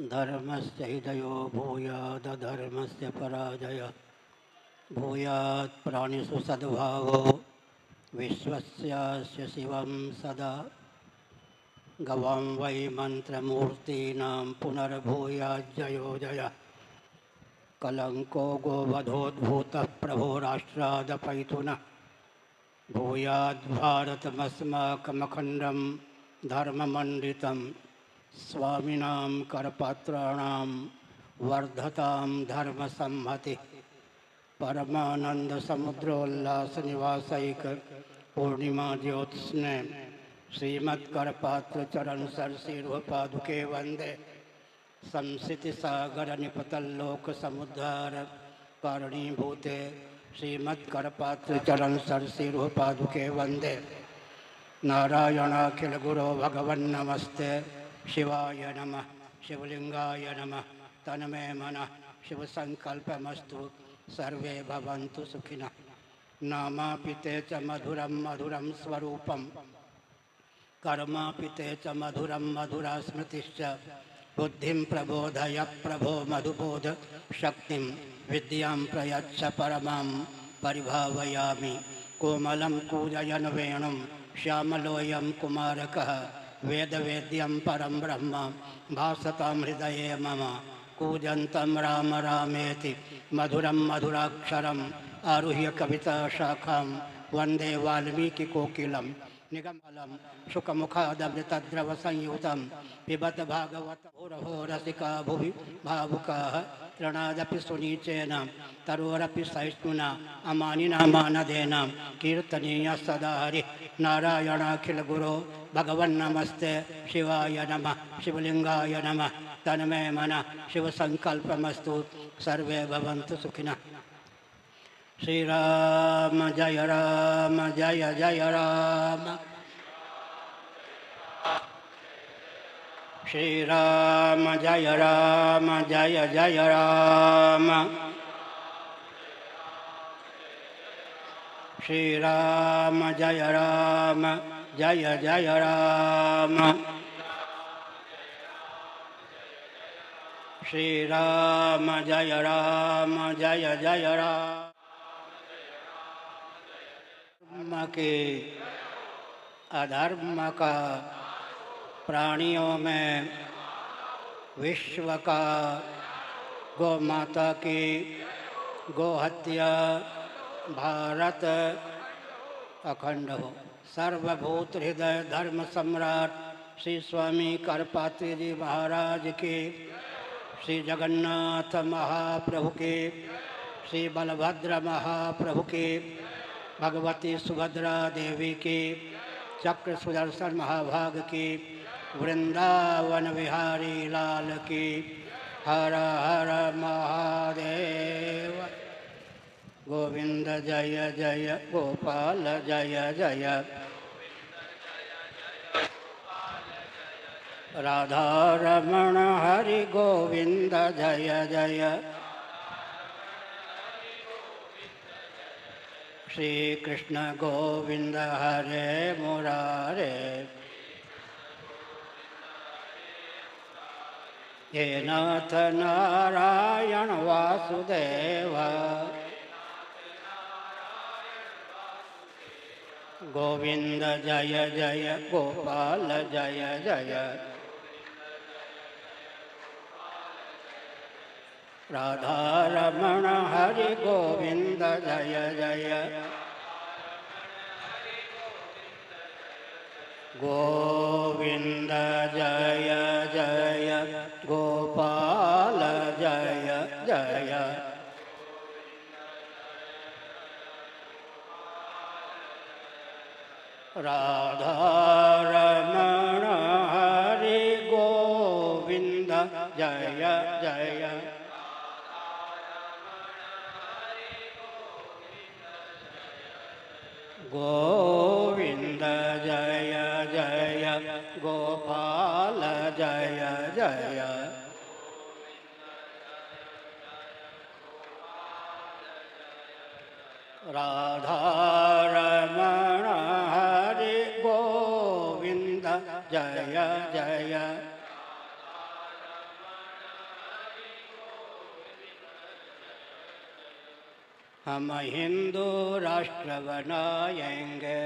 धर्मस्य हृदयो भूयादधर्मस्य पराजयः भूयात् प्राणिषु सद्भावो विश्वस्यास्य शिवं सदा गवां वै मन्त्रमूर्तीनां पुनर्भूयाज्जयो जयः कलङ्को गोवधोद्भूतः प्रभो राष्ट्रादपैतुनः भूयाद्भारतमस्माकमखण्डं धर्ममण्डितं स्वामिनां करपात्राणां वर्धतां धर्मसंहतिः परमानंद समुद्रोल्लास निवासैक पूर्णिमा ज्योत्स्ने श्रीमत्करपात्र चरण सरसीरुह पादुके वंदे संसिति सागर निपतल्लोक समुद्धार कारणीभूते श्रीमत्करपात्र चरण सरसीरुह पादुके वंदे नारायणाखिल गुरो भगवन् नमस्ते शिवाय नमः शिवलिंगाय नमः तन्मे मनः शिव संकल्पमस्तु सर्वे भवन्तु सुखिनः नामापिते च मधुरं मधुरं स्वरूपं कर्मापिते च मधुरं मधुरा स्मृतिश्च बुद्धिं प्रबोधय प्रभो मधुबोध शक्तिं विद्यां प्रयच्छ परमां परिभावयामि कोमलं कूजयन् वेणुं श्यामलोऽयं कुमारकः वेदवेद्यं परं ब्रह्म भासतां हृदये मम कूजन्तं राम रामेति मधुरं मधुराक्षरम् आरुह्य कविता शाखां वन्दे वाल्मीकिकोकिलं निगमलं शुकमुखादमृतद्रवसंयुतं पिबत भागवत मुहुरहो रसिका भुवि भावुकाः तृणादपि सुनीचेन तरोरपि सहिष्णुना अमानिना मानदेन कीर्तनीयः सदा हरिः नारायणाखिलगुरो भगवन्नमस्ते शिवाय नमः शिवलिंगाय नमः तन्मे मनः शिवसङ्कल्पमस्तु सर्वे भवन्तु सुखिनः श्रीराम जय जय राम श्रीराम जय जय राम श्रीराम जय जय राम श्रीराम जय जय राम धर्म के अधर्म का प्राणियों में विश्व का गौ माता की गोहत्या भारत अखंड हो। सर्वभूत हृदय धर्म सम्राट श्री स्वामी करपात्री जी महाराज के, श्री जगन्नाथ महाप्रभु के, श्री बलभद्र महाप्रभु के, भगवती सुभद्रा देवी की, चक्र सुदर्शन महाभाग की, वृंदावन विहारी लाल की, हर हर महादेव। गोविंद जय जय गोपाल जय जय राधा रमण हरि गोविंद जय जय श्री कृष्ण गोविंद हरे मुरारे हे नाथ नारायण वासुदेव गोविंद जय जय गोपाल जय जय राधा रमण हरि गोविंद जय जय गोविंद जय जय गोपाल जय जय राधा रमण हरि गोविंद जय जय गोविंद जय जय गोपाल जय जय राधा रमण हरि गोविंद जय जय हम हिंदू राष्ट्र बनाएंगे,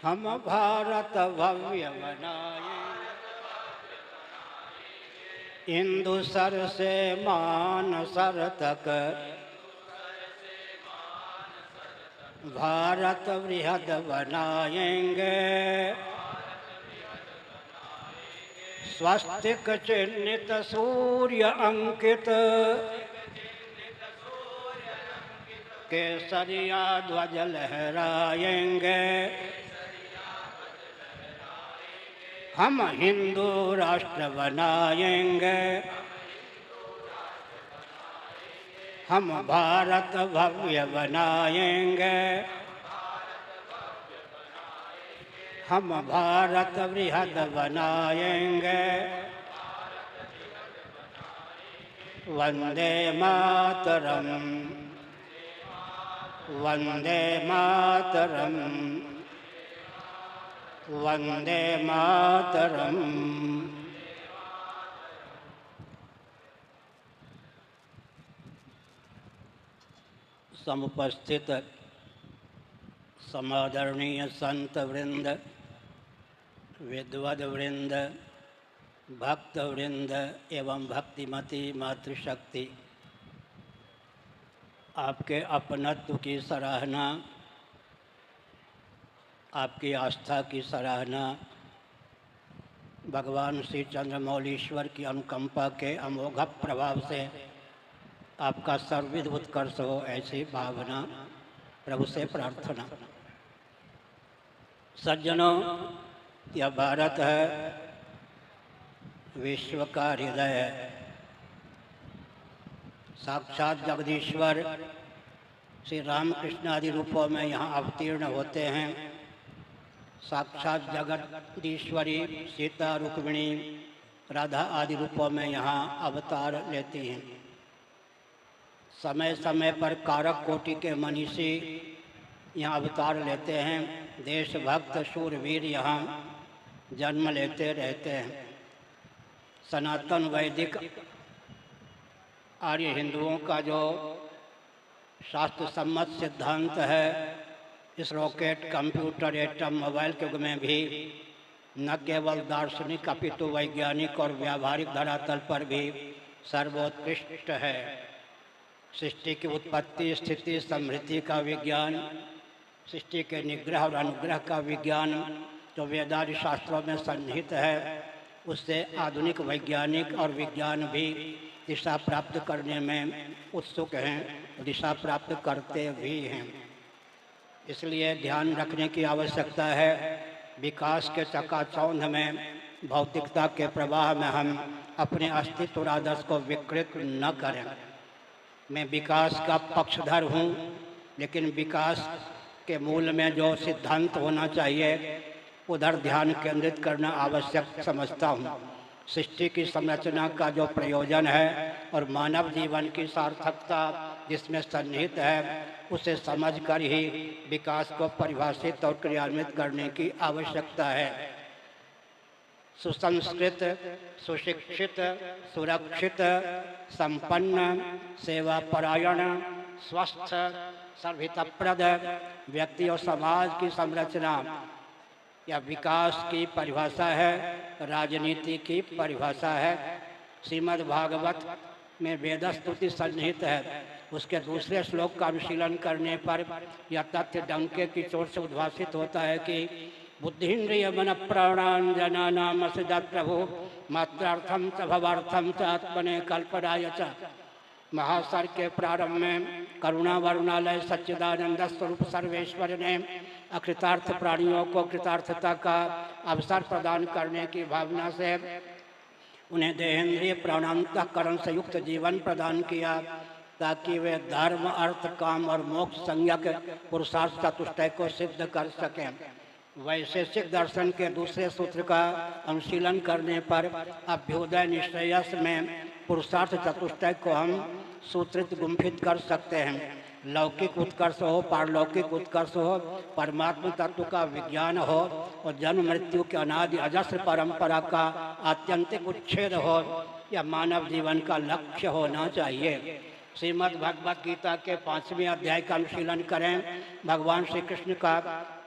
हम भारत भव्य बनाएंगे। हिंदू सर से मानसर तक भारत बृहद बनाएंगे। स्वस्तिक चिन्हित सूर्य अंकित केसरिया ध्वज लहराएंगे। हम हिंदू राष्ट्र बनाएंगे, हम भारत भव्य बनाएंगे, हम भारत बृहद बनाएंगे। वंदे मातरम, वंदे मातरम, वंदे मातरम। समुपस्थित समादरणीय संत वृंद, विद्वद वृंद, भक्त वृंद एवं भक्तिमती मातृशक्ति, आपके अपनत्व की सराहना, आपकी आस्था की सराहना, भगवान श्री चंद्रमौलीश्वर की अनुकंपा के अमोघ प्रभाव से आपका सर्वविध उत्कर्ष हो, ऐसी भावना प्रभु से प्रार्थना। सज्जनों, यह भारत है, विश्व का हृदय है। साक्षात जगदीश्वर श्री रामकृष्ण आदि रूपों में यहाँ अवतीर्ण होते हैं। साक्षात जगदीश्वरी सीता, रुक्मिणी, राधा आदि रूपों में यहाँ अवतार लेती हैं। समय समय पर कारक कोटि के मनीषी यहाँ अवतार लेते हैं। देशभक्त शूरवीर यहाँ जन्म लेते रहते हैं। सनातन वैदिक आर्य हिंदुओं का जो शास्त्र सम्मत सिद्धांत है, इस रॉकेट, कंप्यूटर, एटम, मोबाइल के युग में भी न केवल दार्शनिक अपितु वैज्ञानिक और व्यावहारिक धरातल पर भी सर्वोत्कृष्ट है। सृष्टि की उत्पत्ति, स्थिति, समृद्धि का विज्ञान, सृष्टि के निग्रह और अनुग्रह का विज्ञान जो वेदादि शास्त्रों में सन्निहित है, उससे आधुनिक वैज्ञानिक और विज्ञान भी दिशा प्राप्त करने में उत्सुक हैं, दिशा प्राप्त करते भी हैं। इसलिए ध्यान रखने की आवश्यकता है, विकास के चकाचौंध में, भौतिकता के प्रवाह में हम अपने अस्तित्व और आदर्श को विकृत न करें। मैं विकास का पक्षधर हूँ, लेकिन विकास के मूल में जो सिद्धांत होना चाहिए उधर ध्यान केंद्रित करना आवश्यक समझता हूँ। सृष्टि की संरचना का जो प्रयोजन है और मानव जीवन की सार्थकता जिसमें सन्निहित है, उसे समझकर ही विकास को परिभाषित और क्रियान्वित करने की आवश्यकता है। सुसंस्कृत, सुशिक्षित, सुरक्षित, संपन्न, सेवापरायण, स्वस्थ, सर्वहितप्रद व्यक्ति और समाज की संरचना या विकास की परिभाषा है, राजनीति की परिभाषा है। श्रीमद् भागवत में वेदस्तुति सन्निहित है। उसके दूसरे श्लोक का अनुशीलन करने पर यह तथ्य डंके की चोट से उद्भासित होता है कि बुद्धिन्द्रिय मन प्राणान जनानाम असजत प्रभु मात्रार्थम च भवार्थम च आत्मने कल्पनाय च। महासर के प्रारंभ में करुणा वरुणालय सच्चिदानंद स्वरूप सर्वेश्वर ने अकृतार्थ प्राणियों को कृतार्थता का अवसर प्रदान करने की भावना से उन्हें देहेंद्रिय प्राणांतकरण से युक्त जीवन प्रदान किया, ताकि वे धर्म, अर्थ, काम और मोक्ष संज्ञक पुरुषार्थ चतुष्टय को सिद्ध कर सकें। वैशेषिक दर्शन के दूसरे सूत्र का अनुशीलन करने पर अभ्युदय निश्चयस में पुरुषार्थ चतुष्टय को हम सूत्रित गुम्फित कर सकते हैं। लौकिक उत्कर्ष हो, पारलौकिक उत्कर्ष हो, परमात्मा तत्व का विज्ञान हो और जन्म मृत्यु के अनादि अजस्र परंपरा का आत्यंतिक उच्छेद हो, यह मानव जीवन का लक्ष्य होना चाहिए। श्रीमद् भगवत गीता के 5वें अध्याय का अनुशीलन करें। भगवान श्री कृष्ण का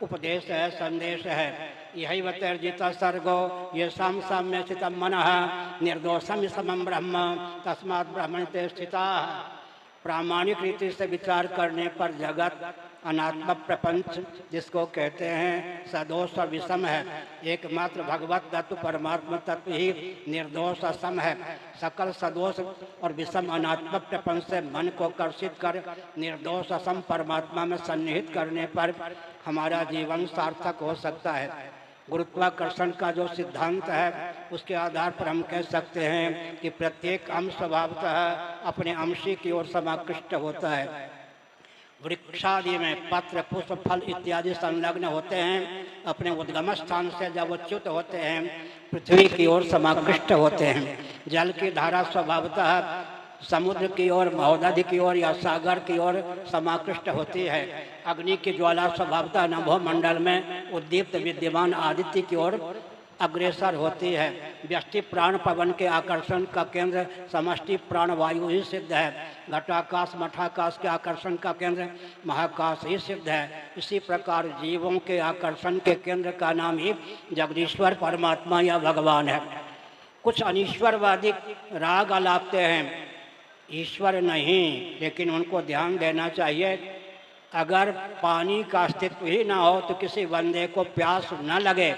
उपदेश है, संदेश है। यही वतर्जित सर्गो ये सम सम्य स्थितम मनः निर्दोषम समम ब्रह्म तस्मात् ब्रह्मण्यते स्थिताः। प्रामाणिक रीति से विचार करने पर जगत अनात्म प्रपंच जिसको कहते हैं सदोष और विषम है। एकमात्र भगवत तत्व परमात्मा तत्व ही निर्दोष असम है। सकल सदोष और विषम अनात्म प्रपंच से मन को कर्षित कर निर्दोष असम परमात्मा में सन्निहित करने पर हमारा जीवन सार्थक हो सकता है। गुरुत्वाकर्षण का जो सिद्धांत है उसके आधार पर हम कह सकते हैं कि प्रत्येक अंश स्वभावतः अपने अंशी की ओर समाकृष्ट होता है। वृक्षादि में पत्र पुष्प फल इत्यादि संलग्न होते हैं। अपने उद्गम स्थान से जब वो च्युत होते हैं पृथ्वी की ओर समाकृष्ट होते हैं। जल की धारा स्वभावतः समुद्र की ओर, महोदधि की ओर या सागर की ओर समाकृष्ट होती है। अग्नि की ज्वाला स्वभावतः नभो मंडल में उद्दीप्त विद्यमान आदित्य की ओर अग्रसर होती है। व्यष्टि प्राण पवन के आकर्षण का केंद्र समष्टि प्राण वायु ही सिद्ध है। घटाकाश मठाकाश के आकर्षण का केंद्र महाकाश ही सिद्ध है। इसी प्रकार जीवों के आकर्षण के केंद्र का नाम ही जगदीश्वर परमात्मा या भगवान है। कुछ अनीश्वरवादी राग आलापते हैं ईश्वर नहीं, लेकिन उनको ध्यान देना चाहिए अगर पानी का अस्तित्व ही ना हो तो किसी बंदे को प्यास न लगे।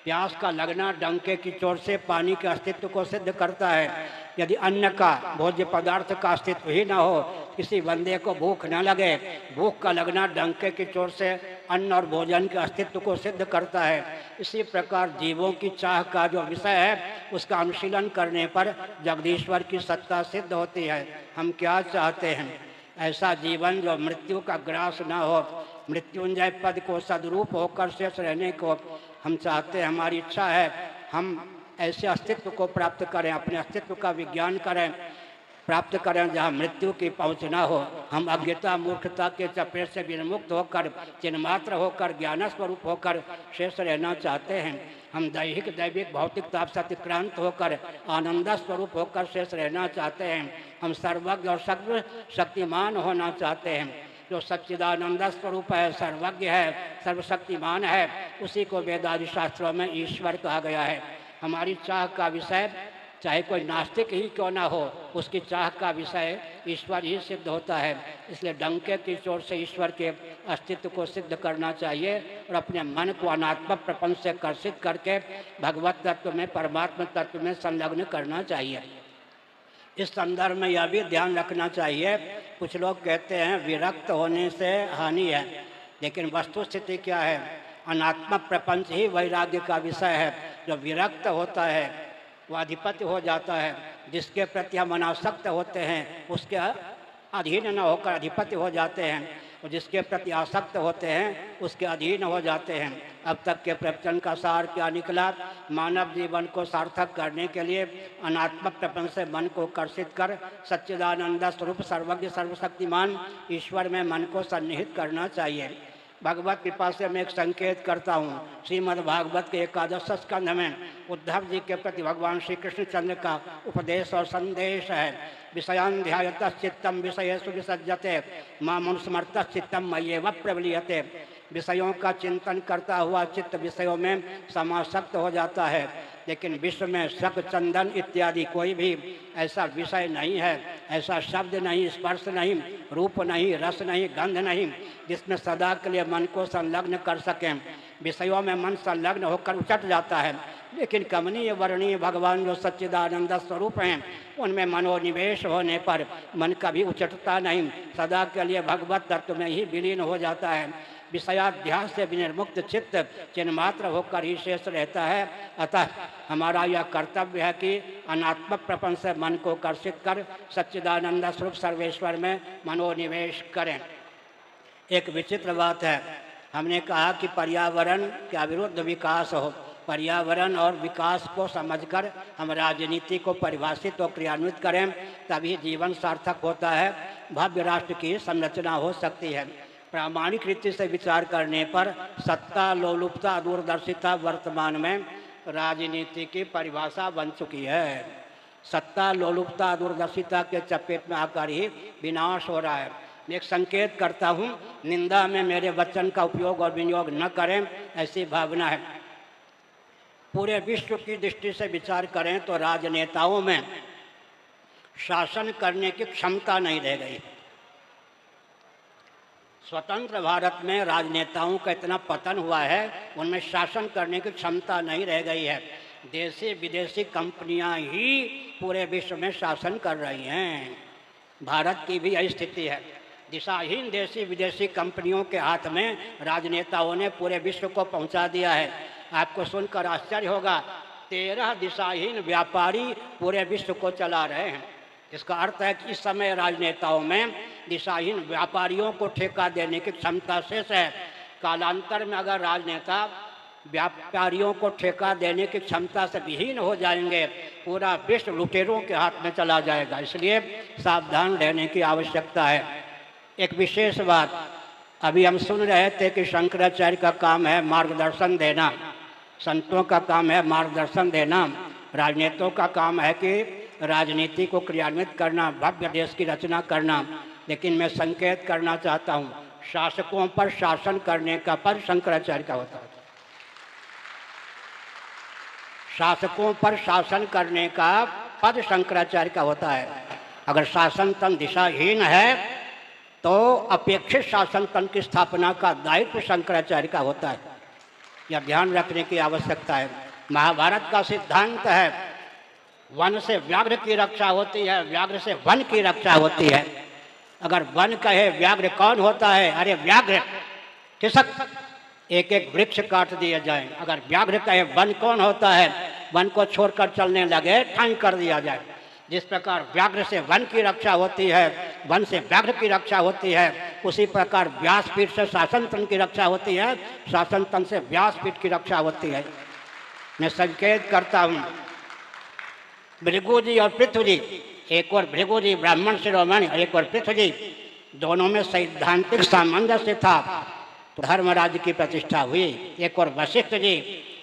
प्यास का लगना डंके की चोट से पानी के अस्तित्व को सिद्ध करता है। यदि अन्न का, भोज्य पदार्थ का अस्तित्व ही न हो, किसी बंदे को भूख न लगे, भूख का लगना डंके की चोट से अन्न और भोजन के अस्तित्व को सिद्ध करता है। इसी प्रकार जीवों की चाह का जो विषय है उसका अनुशीलन करने पर जगदीश्वर की सत्ता सिद्ध होती है। हम क्या चाहते हैं? ऐसा जीवन जो मृत्यु का ग्रास न हो, मृत्युंजय पद को सदरूप होकर शेष रहने को हम चाहते हैं। हमारी इच्छा है हम ऐसे अस्तित्व को प्राप्त करें, अपने अस्तित्व का विज्ञान करें, प्राप्त करें जहाँ मृत्यु की पहुँच न हो। हम अज्ञता मूर्खता के चपेट से विमुक्त होकर, चिन्मात्र होकर, ज्ञान स्वरूप होकर शेष रहना चाहते हैं। हम दैहिक दैविक भौतिक ताप से अतिक्रांत होकर आनंद स्वरूप होकर शेष रहना चाहते हैं। हम सर्वज्ञ और सर्व शक्तिमान होना चाहते हैं। जो सच्चिदानंद स्वरूप है, सर्वज्ञ है, सर्वशक्तिमान है, उसी को वेदादि शास्त्रों में ईश्वर कहा गया है। हमारी चाह का विषय चाहे कोई नास्तिक ही क्यों ना हो, उसकी चाह का विषय ईश्वर ही सिद्ध होता है। इसलिए डंके की चोट से ईश्वर के अस्तित्व को सिद्ध करना चाहिए और अपने मन को अनात्म प्रपंच से कर्षित करके भगवत तत्व में, परमात्मा तत्व में संलग्न करना चाहिए। इस संदर्भ में यह भी ध्यान रखना चाहिए, कुछ लोग कहते हैं विरक्त होने से हानि है, लेकिन वस्तु स्थिति क्या है? अनात्म प्रपंच ही वैराग्य का विषय है। जो विरक्त होता है वो अधिपति हो जाता है। जिसके प्रति हम अनासक्त होते हैं उसके अधीन न होकर अधिपति हो जाते हैं, और जिसके प्रति आसक्त होते हैं उसके अधीन हो जाते हैं। अब तक के प्रवचन का सार क्या निकला? मानव जीवन को सार्थक करने के लिए अनात्म प्रपंच से मन को कर्षित कर सच्चिदानंद स्वरूप सर्वज्ञ सर्वशक्तिमान ईश्वर में मन को सन्निहित करना चाहिए। भगवत कृपा से मैं एक संकेत करता हूँ। श्रीमद् भागवत के 11 स्कंध में उद्धव जी के प्रति भगवान श्री कृष्णचंद्र का उपदेश और संदेश है। विषयान् ध्यायतः चित्तम विषयेषु विसज्जते मामनुस्मरतः चित्तम मय्येव प्रबलीयते। विषयों का चिंतन करता हुआ चित्त विषयों में समासक्त हो जाता है, लेकिन विश्व में शक, चंदन इत्यादि कोई भी ऐसा विषय नहीं है, ऐसा शब्द नहीं, स्पर्श नहीं, रूप नहीं, रस नहीं, गंध नहीं, जिसमें सदा के लिए मन को संलग्न कर सकें। विषयों में मन संलग्न होकर उचट जाता है, लेकिन कमनीय वर्णीय भगवान जो सच्चिदानंद स्वरूप हैं उनमें मनोनिवेश होने पर मन कभी उचटता नहीं, सदा के लिए भगवत तत्व में ही विलीन हो जाता है। विषयाध्यास से विनिर्मुक्त चित्त चिन्मात्र होकर ही शेष रहता है। अतः हमारा यह कर्तव्य है कि अनात्म प्रपंच से मन को कर्षित कर सच्चिदानंद स्वरूप सर्वेश्वर में मनोनिवेश करें। एक विचित्र बात है, हमने कहा कि पर्यावरण के अविरुद्ध विकास हो। पर्यावरण और विकास को समझकर हम राजनीति को परिभाषित और क्रियान्वित करें, तभी जीवन सार्थक होता है, भव्य राष्ट्र की संरचना हो सकती है। प्रामाणिक रीति से विचार करने पर सत्ता, लोलुपता, दूरदर्शिता वर्तमान में राजनीति की परिभाषा बन चुकी है। सत्ता, लोलुपता, दूरदर्शिता के चपेट में आकर ही विनाश हो रहा है। मैं एक संकेत करता हूँ, निंदा में मेरे वचन का उपयोग और विनियोग न करें, ऐसी भावना है। पूरे विश्व की दृष्टि से विचार करें तो राजनेताओं में शासन करने की क्षमता नहीं रह गई। स्वतंत्र भारत में राजनेताओं का इतना पतन हुआ है, उनमें शासन करने की क्षमता नहीं रह गई है। देशी विदेशी कंपनियां ही पूरे विश्व में शासन कर रही हैं। भारत की भी यही स्थिति है। दिशाहीन देशी विदेशी कंपनियों के हाथ में राजनेताओं ने पूरे विश्व को पहुंचा दिया है। आपको सुनकर आश्चर्य होगा, 13 दिशाहीन व्यापारी पूरे विश्व को चला रहे हैं। इसका अर्थ है कि इस समय राजनेताओं में दिशाहीन व्यापारियों को ठेका देने की क्षमता शेष है। कालांतर में अगर राजनेता व्यापारियों को ठेका देने की क्षमता से विहीन हो जाएंगे, पूरा विश्व लुटेरों के हाथ में चला जाएगा। इसलिए सावधान रहने की आवश्यकता है। एक विशेष बात, अभी हम सुन रहे थे कि शंकराचार्य का काम है मार्गदर्शन देना, संतों का काम है मार्गदर्शन देना, राजनेताओं का काम है कि राजनीति को क्रियान्वित करना, भव्य देश की रचना करना। लेकिन मैं संकेत करना चाहता हूँ, शासकों पर शासन करने का पद शंकराचार्य का होता है। शासकों पर शासन करने का पद शंकराचार्य का होता है। अगर शासन तंत्र दिशाहीन है तो अपेक्षित शासन तंत्र की स्थापना का दायित्व शंकराचार्य का होता है। यह ध्यान रखने की आवश्यकता है। महाभारत का सिद्धांत है, वन से व्याघ्र की रक्षा होती है, व्याघ्र से वन की रक्षा होती है। अगर वन कहे व्याघ्र कौन होता है, अरे व्याघ्र किसक एक एक वृक्ष काट दिए जाए। अगर व्याघ्र कहे वन कौन होता है, वन को छोड़कर चलने लगे ठाई कर दिया जाए। जिस प्रकार व्याघ्र से वन की रक्षा होती है, वन से व्याघ्र की रक्षा होती है, उसी प्रकार व्यासपीठ से शासन तंत्र की रक्षा होती है, शासन तंत्र से व्यासपीठ की रक्षा होती है। मैं संकेत करता हूँ, भृगु जी और पृथ्वी जी, एक और भृगु जी ब्राह्मण शिरोमणि और एक और पृथ्वी जी, दोनों में सैद्धांतिक सामंजस्य था तो धर्मराज की प्रतिष्ठा हुई। एक और वशिष्ठ जी,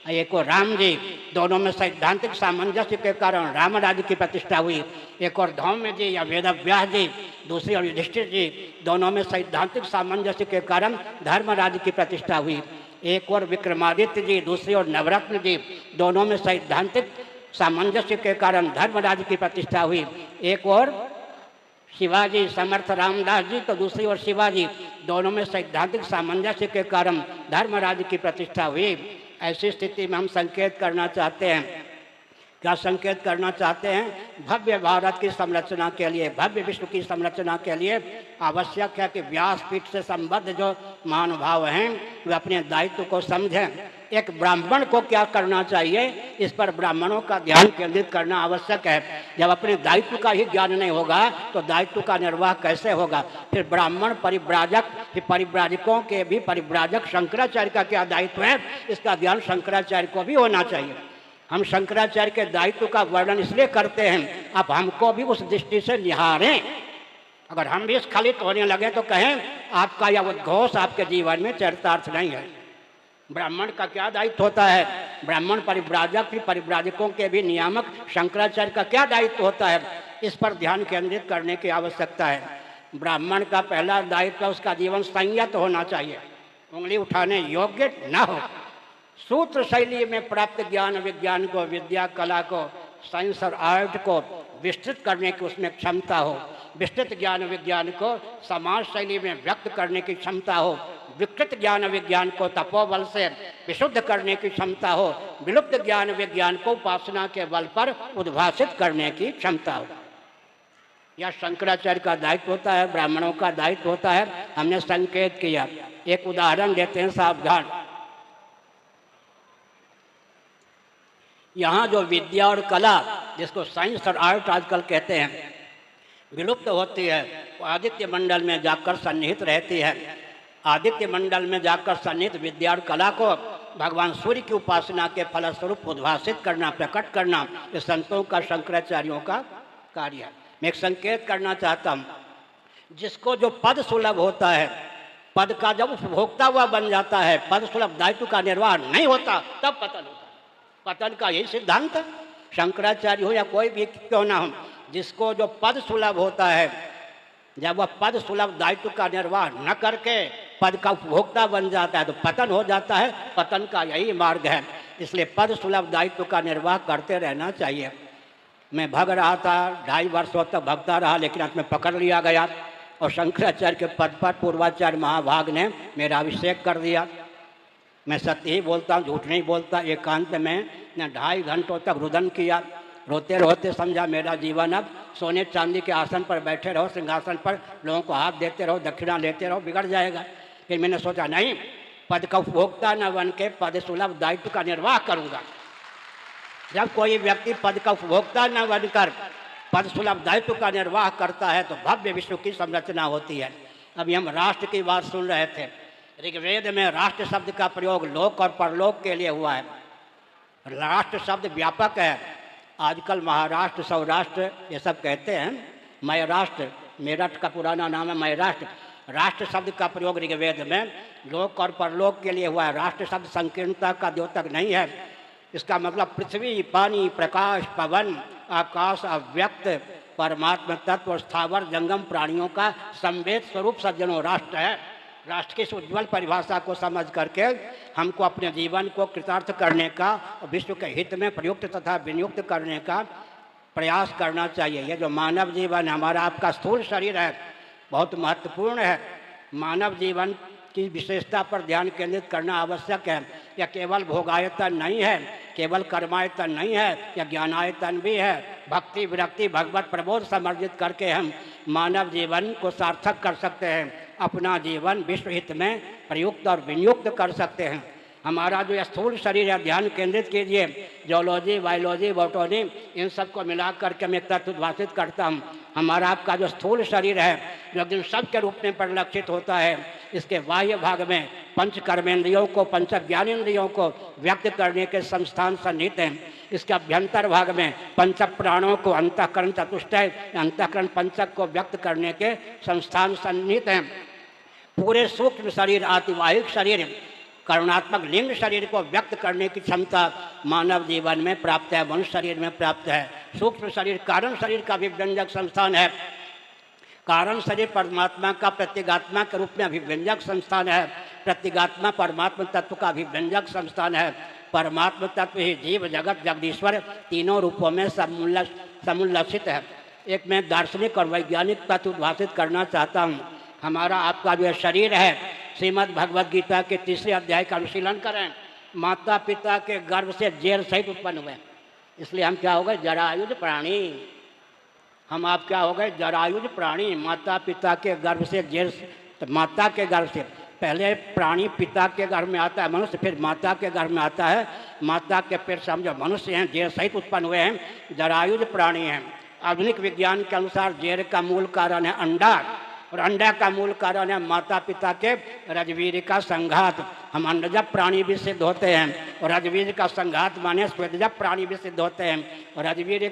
एक और राम जी, दोनों में सैद्धांतिक सामंजस्य के कारण रामराज की प्रतिष्ठा हुई। एक और धौम्य जी या वेदव्यास जी, दूसरी और युधिष्ठिर जी, दोनों में सैद्धांतिक सामंजस्य के कारण धर्मराज की प्रतिष्ठा हुई। एक और विक्रमादित्य जी, दूसरी और नवरत्न जी, दोनों में सैद्धांतिक सामंजस्य के कारण धर्मराज की प्रतिष्ठा हुई। एक और शिवाजी समर्थ रामदास जी तो दूसरी ओर शिवाजी, दोनों में सैद्धांतिक सामंजस्य के कारण धर्मराज की प्रतिष्ठा हुई। ऐसी स्थिति में हम संकेत करना चाहते हैं, क्या संकेत करना चाहते हैं? भव्य भारत की संरचना के लिए, भव्य विश्व की संरचना के लिए आवश्यक है कि व्यासपीठ से संबद्ध जो महानुभाव हैं वे अपने दायित्व को समझें। एक ब्राह्मण को क्या करना चाहिए, इस पर ब्राह्मणों का ध्यान केंद्रित करना आवश्यक है। जब अपने दायित्व का ही ज्ञान नहीं होगा तो दायित्व का निर्वाह कैसे होगा? फिर ब्राह्मण परिव्राजक, फिर परिव्राजकों के भी परिव्राजक शंकराचार्य का क्या दायित्व है, इसका ध्यान शंकराचार्य को भी होना चाहिए। हम शंकराचार्य के दायित्व का वर्णन इसलिए करते हैं, अब हमको भी उस दृष्टि से निहारें। अगर हम भी स्खलित होने लगे तो कहें आपका यह उद्घोष आपके जीवन में चरितार्थ नहीं है। ब्राह्मण का क्या दायित्व होता है? ब्राह्मण परिव्राजक, फिर परिव्राजकों के भी नियामक शंकराचार्य का क्या दायित्व होता है, इस पर ध्यान केंद्रित करने की आवश्यकता है। ब्राह्मण का पहला दायित्व उसका जीवन संयत होना चाहिए, उंगली उठाने योग्य न हो। सूत्र शैली में प्राप्त ज्ञान विज्ञान को, विद्या कला को, साइंस और आर्ट को विस्तृत करने की उसमें क्षमता हो। विस्तृत ज्ञान विज्ञान को समाज शैली में व्यक्त करने की क्षमता हो। विकृत ज्ञान विज्ञान को तपोबल से विशुद्ध करने की क्षमता हो। विलुप्त ज्ञान विज्ञान को उपासना के बल पर उद्भासित करने की क्षमता हो। यह शंकराचार्य का दायित्व होता है, ब्राह्मणों का दायित्व होता है। हमने संकेत किया, एक उदाहरण देते हैं, सावधान। यहाँ जो विद्या और कला, जिसको साइंस और आर्ट आजकल कहते हैं, विलुप्त होती है, वो आदित्य मंडल में जाकर सन्निहित रहती है। आदित्य मंडल में जाकर सन्निहित विद्या और कला को भगवान सूर्य की उपासना के फलस्वरूप उद्भासित करना, प्रकट करना, ये संतों का, शंकराचार्यों का कार्य है। मैं एक संकेत करना चाहता हूँ, जिसको जो पद सुलभ होता है, पद का जब उपभोक्ता हुआ बन जाता है, पद सुलभ दायित्व का निर्वाह नहीं होता, तब पतन होता है। पतन का यही सिद्धांत है। शंकराचार्य हो या कोई भी क्यों ना हो, जिसको जो पद सुलभ होता है, जब वह पद सुलभ दायित्व का निर्वाह न करके पद का उपभोक्ता बन जाता है तो पतन हो जाता है। पतन का यही मार्ग है, इसलिए पद सुलभ दायित्व का निर्वाह करते रहना चाहिए। मैं भग रहा था, 2.5 वर्षों तक भगता रहा, लेकिन अंत में पकड़ लिया गया और शंकराचार्य के पद पर पूर्वाचार्य महाभाग ने मेरा अभिषेक कर दिया। मैं सत्य ही बोलता हूँ, झूठ नहीं बोलता। एकांत में ने 2.5 घंटों तक रुदन किया। रोते रोते समझा मेरा जीवन अब सोने चांदी के आसन पर बैठे रहो, सिंहासन पर लोगों को हाथ देते रहो, दक्षिणा लेते रहो, बिगड़ जाएगा। फिर मैंने सोचा नहीं, पद का उपभोक्ता न बन के पद सुलभ दायित्व का निर्वाह करूँगा। जब कोई व्यक्ति पद का उपभोक्ता न बनकर पद सुलभ दायित्व का निर्वाह करता है तो भव्य विश्व की संरचना होती है। अभी हम राष्ट्र की बात सुन रहे थे। ऋग्वेद में राष्ट्र शब्द का प्रयोग लोक और परलोक के लिए हुआ है। राष्ट्र शब्द व्यापक है। आजकल महाराष्ट्र, सौराष्ट्र ये सब कहते हैं। मैं राष्ट्र, मेरठ का पुराना नाम है मैं राष्ट्र। राष्ट्र शब्द का प्रयोग ऋग्वेद में लोक और परलोक के लिए हुआ है। राष्ट्र शब्द संकीर्णता का द्योतक नहीं है। इसका मतलब पृथ्वी, पानी, प्रकाश, पवन, आकाश, अव्यक्त परमात्मा तत्व और स्थावर जंगम प्राणियों का संवेद स्वरूप सज्जनों राष्ट्र है। राष्ट्र की इस उज्ज्वल परिभाषा को समझ करके हमको अपने जीवन को कृतार्थ करने का, विश्व के हित में प्रयुक्त तथा विनियुक्त करने का प्रयास करना चाहिए। ये जो मानव जीवन हमारा आपका स्थूल शरीर है बहुत महत्वपूर्ण है। मानव जीवन की विशेषता पर ध्यान केंद्रित करना आवश्यक है। यह केवल भोगायतन नहीं है, केवल कर्मायतन नहीं है, यह ज्ञानायतन भी है। भक्ति, विरक्ति, भगवत प्रबोध समर्जित करके हम मानव जीवन को सार्थक कर सकते हैं, अपना जीवन विश्व हित में प्रयुक्त और विनियुक्त कर सकते हैं। हमारा जो स्थूल शरीर है, ध्यान केंद्रित कीजिए, जियोलॉजी, बायोलॉजी, बॉटनी, इन सब को मिला करके मैं तत्व उद्भाषित करता हूँ। हमारा आपका जो स्थूल शरीर है जो दिन सब के रूप में परिलक्षित होता है, इसके बाह्य भाग में पंच कर्मेंद्रियों को, पंच ज्ञानेंद्रियों को व्यक्त करने के संस्थान सन्निहित हैं। इसके अभ्यंतर भाग में पंच प्राणों को, अंतःकरण चतुष्टय, अंतःकरण पंचक को व्यक्त करने के संस्थान सन्निहित हैं। पूरे सूक्ष्म शरीर, आतिवाहिक शरीर, करुणात्मक लिंग शरीर को व्यक्त करने की क्षमता मानव जीवन में प्राप्त है, मनुष्य शरीर में प्राप्त है। सूक्ष्म शरीर कारण शरीर का अभिव्यंजक संस्थान है। कारण शरीर परमात्मा का प्रत्यगात्मा के रूप में अभिव्यंजक संस्थान है। प्रत्यगात्मा परमात्मा तत्व का अभिव्यंजक संस्थान है। परमात्मा तत्व ही जीव, जगत, जगदीश्वर तीनों रूपों में समुल्लसित है। एक मैं दार्शनिक और वैज्ञानिक तत्व उद्भाषित करना चाहता हूँ। हमारा आपका जो शरीर है, श्रीमद् भगवद गीता के 3 अध्याय का अनुशीलन करें। माता पिता के गर्भ से जेर सहित उत्पन्न हुए, इसलिए हम क्या हो गए? जरायुज प्राणी। हम आप क्या हो गए? जरायुज प्राणी। माता पिता के गर्भ से जेर, तो माता के गर्भ से पहले प्राणी पिता के गर्भ में आता है मनुष्य, फिर माता के गर्भ में आता है। माता के पेट से हम जो मनुष्य हैं जेर सहित उत्पन्न हुए हैं, जरायुज प्राणी हैं। आधुनिक विज्ञान के अनुसार जेर का मूल कारण है अंडा, और अंडा का मूल कारण है माता पिता के रजवीर का संघात। हम अंडजब प्राणी भी सिद्ध होते हैं, और रजवीर का संघात माने श्वेतजब प्राणी भी सिद्ध होते हैं। और रजवीर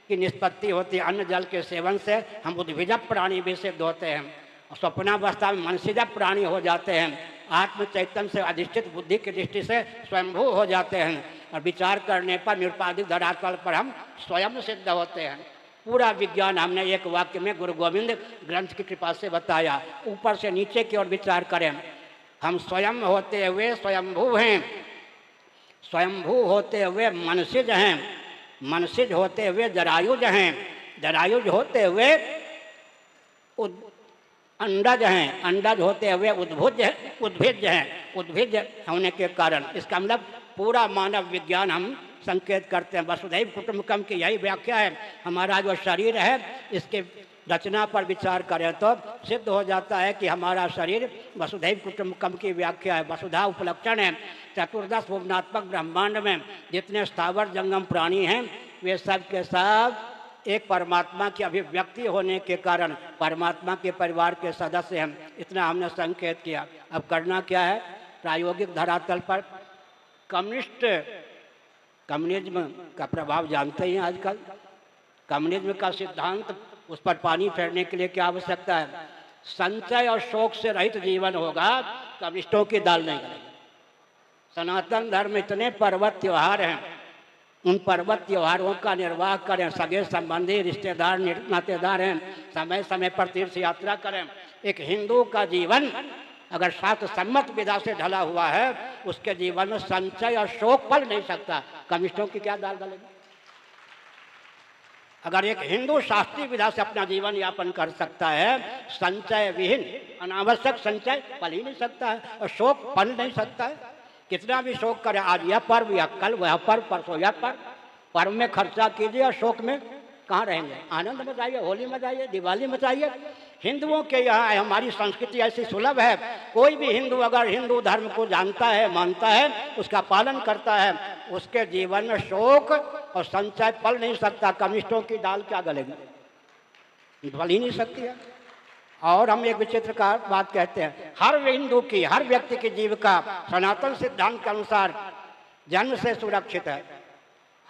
की निष्पत्ति होती है अन्न जल के सेवन से, हम उद्भिजब प्राणी भी सिद्ध होते हैं। स्वप्नावस्था में मनसिजब प्राणी हो जाते हैं। आत्म चैतन्य से अधिष्ठित बुद्धि की दृष्टि से स्वयंभू हो जाते हैं, और विचार करने पर निरुपाधिक धरातल पर हम स्वयं सिद्ध होते हैं। पूरा विज्ञान हमने एक वाक्य में गुरु गोविंद ग्रंथ की कृपा से बताया। ऊपर से नीचे की ओर विचार करें, हम स्वयं होते हुए स्वयंभू हैं, स्वयंभू होते हुए मनसिज हैं, मनसिज होते हुए जरायुज हैं, जरायुज होते हुए अंडज हैं, अंडज होते हुए उद्भिज हैं, उद्भिज होने के कारण इसका मतलब पूरा मानव विज्ञान हम संकेत करते हैं। वसुधैव कुटुंबकम की यही व्याख्या है। हमारा जो शरीर है इसके रचना पर विचार करें तो सिद्ध हो जाता है कि हमारा शरीर वसुधैव कुटुंबकम की व्याख्या है। वसुधा उपलक्षण है। चतुर्दश भुवनात्मक ब्रह्मांड में जितने स्थावर जंगम प्राणी हैं वे सब के सब एक परमात्मा की अभिव्यक्ति होने के कारण परमात्मा के परिवार के सदस्य हैं। इतना हमने संकेत किया। अब करना क्या है? प्रायोगिक धरातल पर कम्युनिज्म का प्रभाव जानते हैं। आजकल कम्युनिज्म का सिद्धांत, उस पर पानी फेरने के लिए क्या आवश्यकता है? संचय और शोक से रहित जीवन होगा, कम्युनिस्टों की दाल नहीं गलेगी। सनातन धर्म इतने पर्वत त्योहार हैं, उन पर्वत त्योहारों का निर्वाह करें, सगे संबंधी रिश्तेदार नातेदार हैं, समय समय पर तीर्थ यात्रा करें। एक हिंदू का जीवन अगर शास्त्र सम्मत विधा से ढला हुआ है, उसके जीवन में संचय और शोक पल नहीं सकता। कम्युनिस्टों की क्या दाल गलेगी? अगर एक हिंदू शास्त्रीय विधा से अपना जीवन यापन कर सकता है, संचय विहीन अनावश्यक संचय पल ही नहीं सकता है और शोक पल नहीं सकता है। कितना भी शोक करे, आज यह पर्व या कल वह पर्व, परसों यह पर्व में खर्चा कीजिए और शोक में कहाँ रहेंगे? आनंद मचाइए, होली मचाइए, दिवाली मचाइए। हिंदुओं के यहाँ हमारी संस्कृति ऐसी सुलभ है, कोई भी हिंदू अगर हिंदू धर्म को जानता है, मानता है, उसका पालन करता है, उसके जीवन में शोक और संचय पल नहीं सकता। कम्युनिस्टों की दाल क्या गलेगी? पल ही नहीं सकती है। और हम एक विचित्र का बात कहते हैं, हर हिंदू की, हर व्यक्ति की जीविका सनातन सिद्धांत के अनुसार जन्म से सुरक्षित है।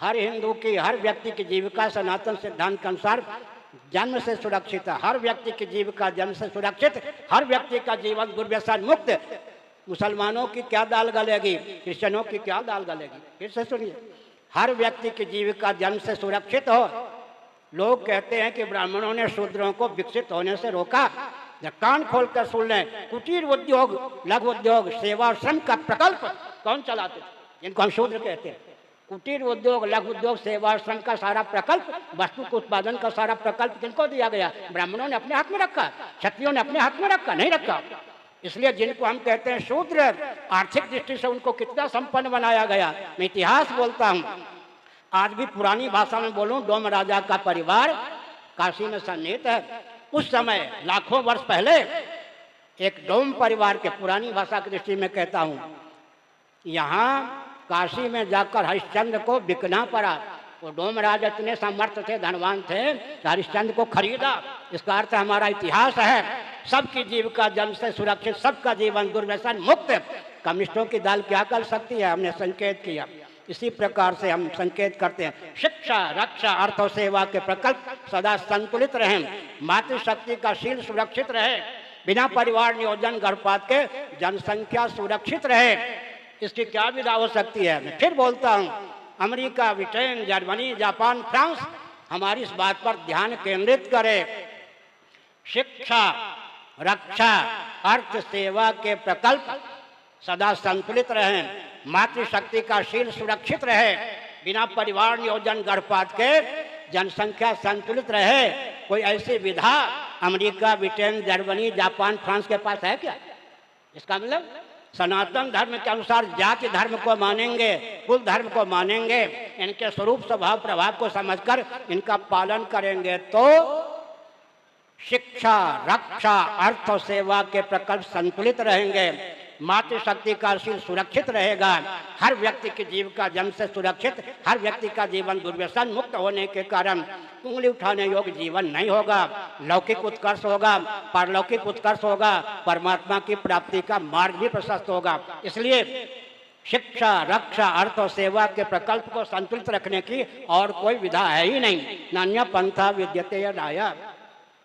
हर हिंदू की, हर व्यक्ति की जीविका सनातन सिद्धांत के अनुसार जन्म से सुरक्षित है। हर व्यक्ति की जीविका जन्म से सुरक्षित, हर व्यक्ति का जीवन दुर्व्यसन मुक्त। मुसलमानों की क्या दाल गलेगी? क्रिश्चियनों की क्या दाल गलेगी? फिर से सुनिए, हर व्यक्ति की जीविका जन्म से सुरक्षित हो। लोग कहते हैं कि ब्राह्मणों ने शूद्रों को विकसित होने से रोका। जब कान खोलकर सुन लें, कुटीर उद्योग, लघु उद्योग, सेवा श्रम का प्रकल्प कौन चलाते थे? जिनको हम शूद्र कहते हैं। कुटीर उद्योग, लघु उद्योग, सेवा श्रम का सारा प्रकल्प, वस्तु के उत्पादन का सारा प्रकल्प किनको दिया गया? ब्राह्मणों ने अपने हाथ में रखा, क्षत्रियों ने अपने हाथ में रखा? नहीं रखा। इसलिए जिनको हम कहते हैं शूद्र, आर्थिक दृष्टि से उनको कितना संपन्न बनाया गया। मैं इतिहास बोलता हूँ, आज भी पुरानी भाषा में बोलूं, डोम राजा का परिवार काशी में सन्निहित है। उस समय लाखों वर्ष पहले एक डोम परिवार के, पुरानी भाषा की दृष्टि में कहता हूँ, यहाँ काशी में जाकर हरिश्चंद्र को बिकना पड़ा। वो डोम राजा इतने समर्थ थे, धनवान थे, हरिश्चंद्र को खरीदा। इसका अर्थ हमारा इतिहास है, सबकी जीविका जन्म से सुरक्षित, सबका जीवन दुर्व्यसन मुक्त। कम्युनिस्टों की दाल क्या कर सकती है? हमने संकेत किया। इसी प्रकार से हम संकेत करते हैं, शिक्षा, रक्षा, अर्थ और सेवा के प्रकल्प सदा संतुलित रहें, मातृशक्ति का शील सुरक्षित रहे, बिना परिवार नियोजन गर्भपात के जनसंख्या सुरक्षित रहे। इसकी क्या विधा हो सकती है? मैं फिर बोलता हूँ, America, Britain, Germany, Japan, France हमारी इस बात पर ध्यान केंद्रित करे। शिक्षा, रक्षा, अर्थ, सेवा के प्रकल्प सदा संतुलित रहें, मातृशक्ति का शील सुरक्षित रहे, बिना परिवार नियोजन गर्भपात के जनसंख्या संतुलित रहे। कोई ऐसी विधा America, Britain, Germany, Japan, France के पास है क्या? इसका मतलब सनातन धर्म के अनुसार जाति धर्म को मानेंगे, कुल धर्म को मानेंगे, इनके स्वरूप स्वभाव प्रभाव को समझकर इनका पालन करेंगे तो शिक्षा, रक्षा, अर्थ और सेवा के प्रकल्प संतुलित रहेंगे, मातृशक्ति का शील सुरक्षित रहेगा, हर व्यक्ति की जीविका जन्म से सुरक्षित, हर व्यक्ति का जीवन दुर्व्यसन मुक्त होने के कारण उंगली उठाने योग्य जीवन नहीं होगा, लौकिक उत्कर्ष होगा, पारलौकिक उत्कर्ष होगा, परमात्मा की प्राप्ति का मार्ग भी प्रशस्त होगा। इसलिए शिक्षा, रक्षा, अर्थ और सेवा के प्रकल्प को संतुलित रखने की और कोई विधा है ही नहीं। नान्य पंथा विद्यते यदाया।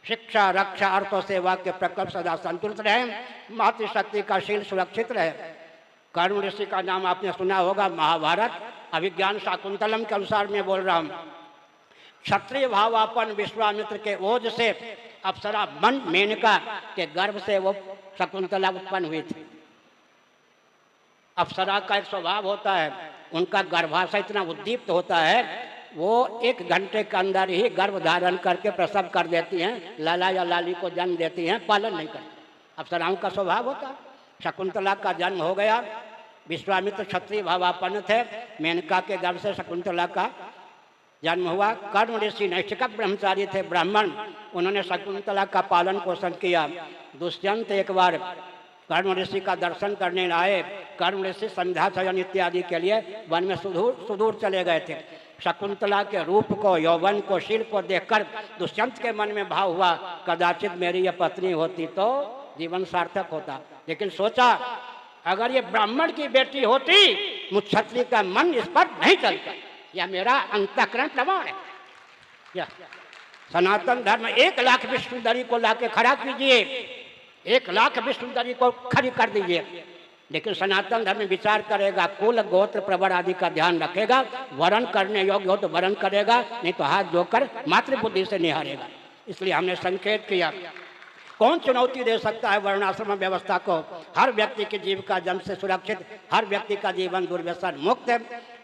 शिक्षा, रक्षा, अर्थ और सेवा के प्रकल्प सदा संतुलित रहे, मातृशक्ति का शील सुरक्षित रहे। कर्ण ऋषि का नाम आपने सुना होगा, महाभारत अभिज्ञान शाकुंतलम के अनुसार मैं बोल रहा हूँ। क्षत्रिय भावापन विश्वामित्र के ओज से अप्सरा मन मेनका के गर्भ से वो शकुंतला उत्पन्न हुई थी। अप्सरा का एक स्वभाव होता है, उनका गर्भाशय इतना उद्दीप्त होता है, वो 1 घंटे के अंदर ही गर्भ धारण करके प्रसव कर देती हैं, लाला या लाली को जन्म देती हैं, पालन नहीं करती। अप्सराओं का स्वभाव होता है। शकुंतला का जन्म हो गया, विश्वामित्र क्षत्रिय भावापन्न थे, मेनका के गर्भ से शकुंतला का जन्म हुआ। कर्ण ऋषि नैष्ठिक ब्रह्मचारी थे, ब्राह्मण, उन्होंने शकुंतला का पालन पोषण किया। दुष्यंत एक बार कर्ण ऋषि का दर्शन करने आए। कर्ण ऋषि संध्या चयन इत्यादि के लिए वन में सुदूर चले गए थे। शकुंतला के रूप को, यौवन को, शील को देखकर दुष्यंत के मन में भाव हुआ, कदाचित मेरी यह पत्नी होती तो जीवन सार्थक होता। लेकिन सोचा, अगर ये ब्राह्मण की बेटी होती, मुझ क्षत्रिय का मन इस पर नहीं चलता। यह मेरा अंतःकरण प्रमाण है। यह सनातन धर्म 1 लाख विष्णुदरी को लाके खड़ा कीजिए, 1 लाख विष्णुदरी को खड़ी कर दीजिए, लेकिन सनातन धर्म विचार करेगा, कुल गोत्र प्रवर आदि का ध्यान रखेगा, वर्ण करने योग्य हो तो वर्ण करेगा, नहीं तो हाथ जोकर मातृबुद्धि से निहारेगा। इसलिए हमने संकेत किया, कौन चुनौती दे सकता है वर्णाश्रम व्यवस्था को? हर व्यक्ति की जीविका जन्म से सुरक्षित, हर व्यक्ति का जीवन दुर्व्यसन मुक्त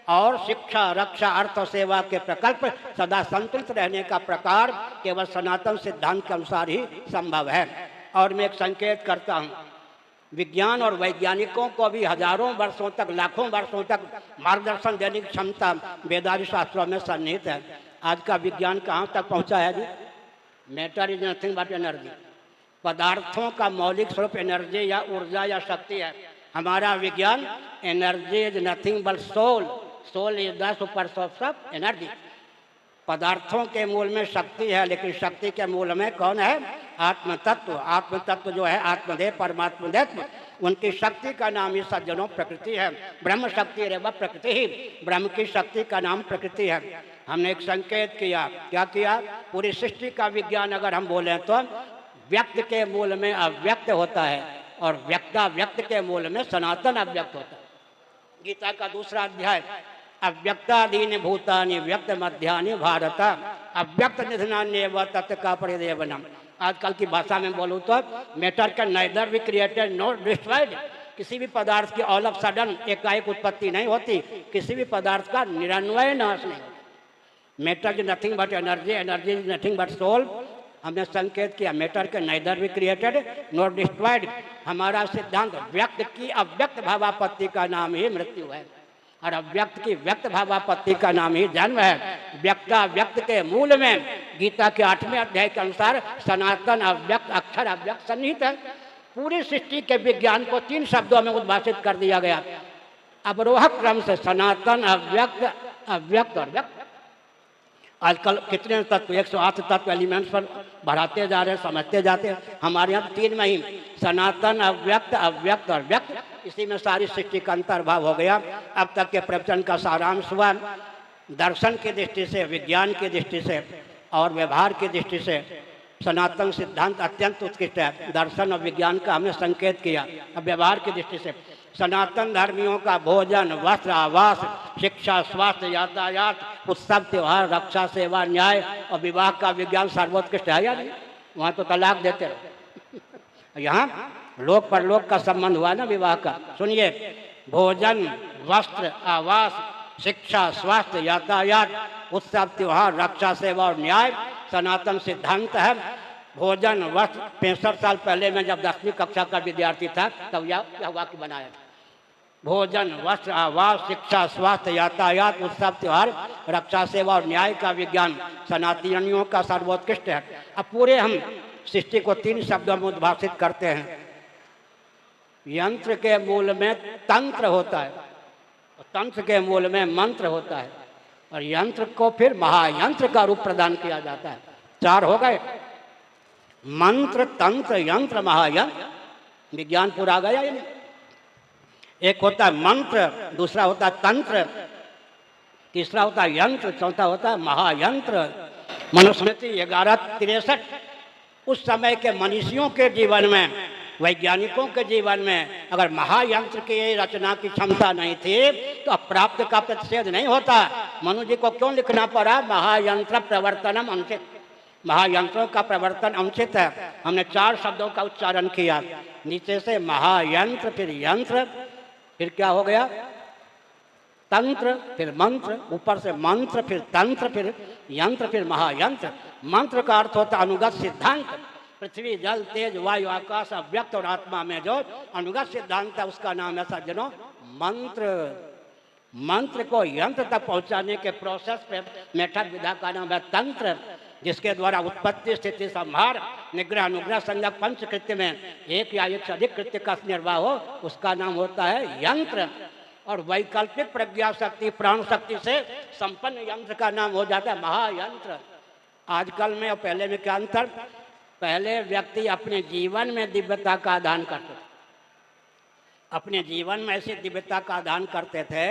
और शिक्षा, रक्षा, अर्थ और सेवा के प्रकल्प सदा संतुलित रहने का प्रकार केवल सनातन सिद्धांत के अनुसार ही संभव है। और मैं एक संकेत करता हूँ, विज्ञान और वैज्ञानिकों को भी हजारों वर्षों तक, लाखों वर्षों तक मार्गदर्शन देने की क्षमता वेदादि शास्त्रों में सन्निहित है। आज का विज्ञान कहाँ तक पहुँचा है जी? Matter is nothing but energy. पदार्थों का मौलिक स्वरूप एनर्जी या ऊर्जा या शक्ति है। हमारा विज्ञान energy is nothing but soul, soul is the super source of energy. पदार्थों के मूल में शक्ति है, लेकिन शक्ति के मूल में कौन है? आत्म तत्व। आत्म तत्व जो है आत्मदेव परमात्मदेव, उनकी शक्ति का नाम ही सज्जनों प्रकृति है। ब्रह्म शक्ति रे वह प्रकृति ही, ब्रह्म की शक्ति का नाम प्रकृति है। हमने एक संकेत किया, क्या किया? पूरी सृष्टि का विज्ञान अगर हम बोलें तो व्यक्त के मूल में अव्यक्त होता है और व्यक्त के मूल में सनातन अव्यक्त होता है। गीता का दूसरा अध्याय, अव्यक्तादीनि भूतानि व्यक्त मध्यानि भारत अव्यक्त निधनान्येव तत्का परिदेवनम। आजकल की भाषा में बोलूँ तो matter can neither be created not destroyed. किसी भी पदार्थ की ऑल ऑफ सडन एकाएक उत्पत्ति नहीं होती, किसी भी पदार्थ का निरन्वय नाश नहीं होता। Matter is nothing but energy, energy is nothing but soul. हमने संकेत किया, matter can neither be created not destroyed. हमारा सिद्धांत व्यक्त की अव्यक्त भावापत्ति का नाम ही मृत्यु है और अव्यक्त की व्यक्त भावापत्ति का नाम ही जन्म है। व्यक्त के मूल में गीता के 8वें अध्याय के अनुसार सनातन अव्यक्त अक्षर अव्यक्त सन्निहित है। पूरी सृष्टि के विज्ञान को 3 शब्दों में उद्भाषित कर दिया गया, अवरोहक क्रम से सनातन, अव्यक्त, अव्यक्त और व्यक्त। आजकल कितने तत्व, 108 तत्व एलिमेंट्स पर बढ़ाते जा रहे हैं, समझते जाते हैं। हमारे यहाँ 3 में ही सनातन, अव्यक्त, अव्यक्त और व्यक्त, इसी में सारी सृष्टि का अंतर्भाव हो गया। अब तक के प्रवचन का सारांश हुआ, दर्शन की दृष्टि से, विज्ञान की दृष्टि से और व्यवहार की दृष्टि से सनातन सिद्धांत अत्यंत उत्कृष्ट है। दर्शन और विज्ञान का हमने संकेत किया। अब व्यवहार की दृष्टि से सनातन धर्मियों का भोजन, वस्त्र, आवास, शिक्षा, स्वास्थ्य, यातायात, उत्सव, त्योहार, रक्षा, सेवा, न्याय और विवाह का विज्ञान सर्वोत्कृष्ट है या नहीं? वहाँ तो तलाक देते रहो, यहाँ लोक परलोक का संबंध हुआ ना विवाह का। सुनिए, भोजन, वस्त्र, आवास, शिक्षा, स्वास्थ्य, यातायात, उत्सव, त्योहार, रक्षा, सेवा और न्याय सनातन सिद्धांत है। भोजन, वस्त्र 65 साल पहले मैं जब 10वीं कक्षा का विद्यार्थी था तब यह वाक्य बनाया। भोजन, वस्त्र, आवास, शिक्षा, स्वास्थ्य, यातायात, उत्सव, त्योहार, रक्षा, सेवा और न्याय का विज्ञान सनातनियों का सर्वोत्कृष्ट है। अब पूरे हम सृष्टि को 3 शब्दों में उद्भाषित करते हैं। यंत्र के मूल में तंत्र होता है, तंत्र के मूल में मंत्र होता है और यंत्र को फिर महायंत्र का रूप प्रदान किया जाता है। 4 हो गए, मंत्र, तंत्र, यंत्र, महायंत्र। विज्ञान पूरा गया या नहीं? एक होता है मंत्र, दूसरा होता है तंत्र, तीसरा होता है यंत्र, चौथा होता है महायंत्र। मनुस्मृति 1163। उस समय के मनीषियों के जीवन में, वैज्ञानिकों के जीवन में अगर महायंत्र की रचना की क्षमता नहीं थी तो अप्राप्त का प्रतिषेध नहीं होता। मनु जी को क्यों लिखना पड़ा? महायंत्र प्रवर्तनम अंशित। महायंत्रों का प्रवर्तन अंशित है। हमने 4 शब्दों का उच्चारण किया, नीचे से महायंत्र, फिर यंत्र, फिर क्या हो गया? तंत्र, फिर मंत्र, ऊपर से मंत्र, फिर तंत्र, फिर यंत्र, फिर महायंत्र। मंत्र का अर्थ होता अनुगत सिद्धांत। पृथ्वी, जल, तेज, वायु, आकाश, अव्यक्त और आत्मा में जो अनुगत सिद्धांत है उसका नाम है सज्जनों मंत्र। मंत्र को यंत्र तक पहुंचाने के प्रोसेस पे मेथड विधा का नाम है तंत्र, जिसके द्वारा उत्पत्ति, स्थिति, संहार, निग्रह, अनुग्रह, संज्ञक पंचकृत्य में एक या एक से अधिक कृत्य का निर्वाह हो उसका नाम होता है यंत्र। और वैकल्पिक प्रज्ञा शक्ति, प्राण शक्ति से संपन्न यंत्र का नाम हो जाता है महायंत्र। आजकल में और पहले में क्या अंतर? पहले व्यक्ति अपने जीवन में दिव्यता का आदान करते थे, अपने जीवन में ऐसी दिव्यता का आदान करते थे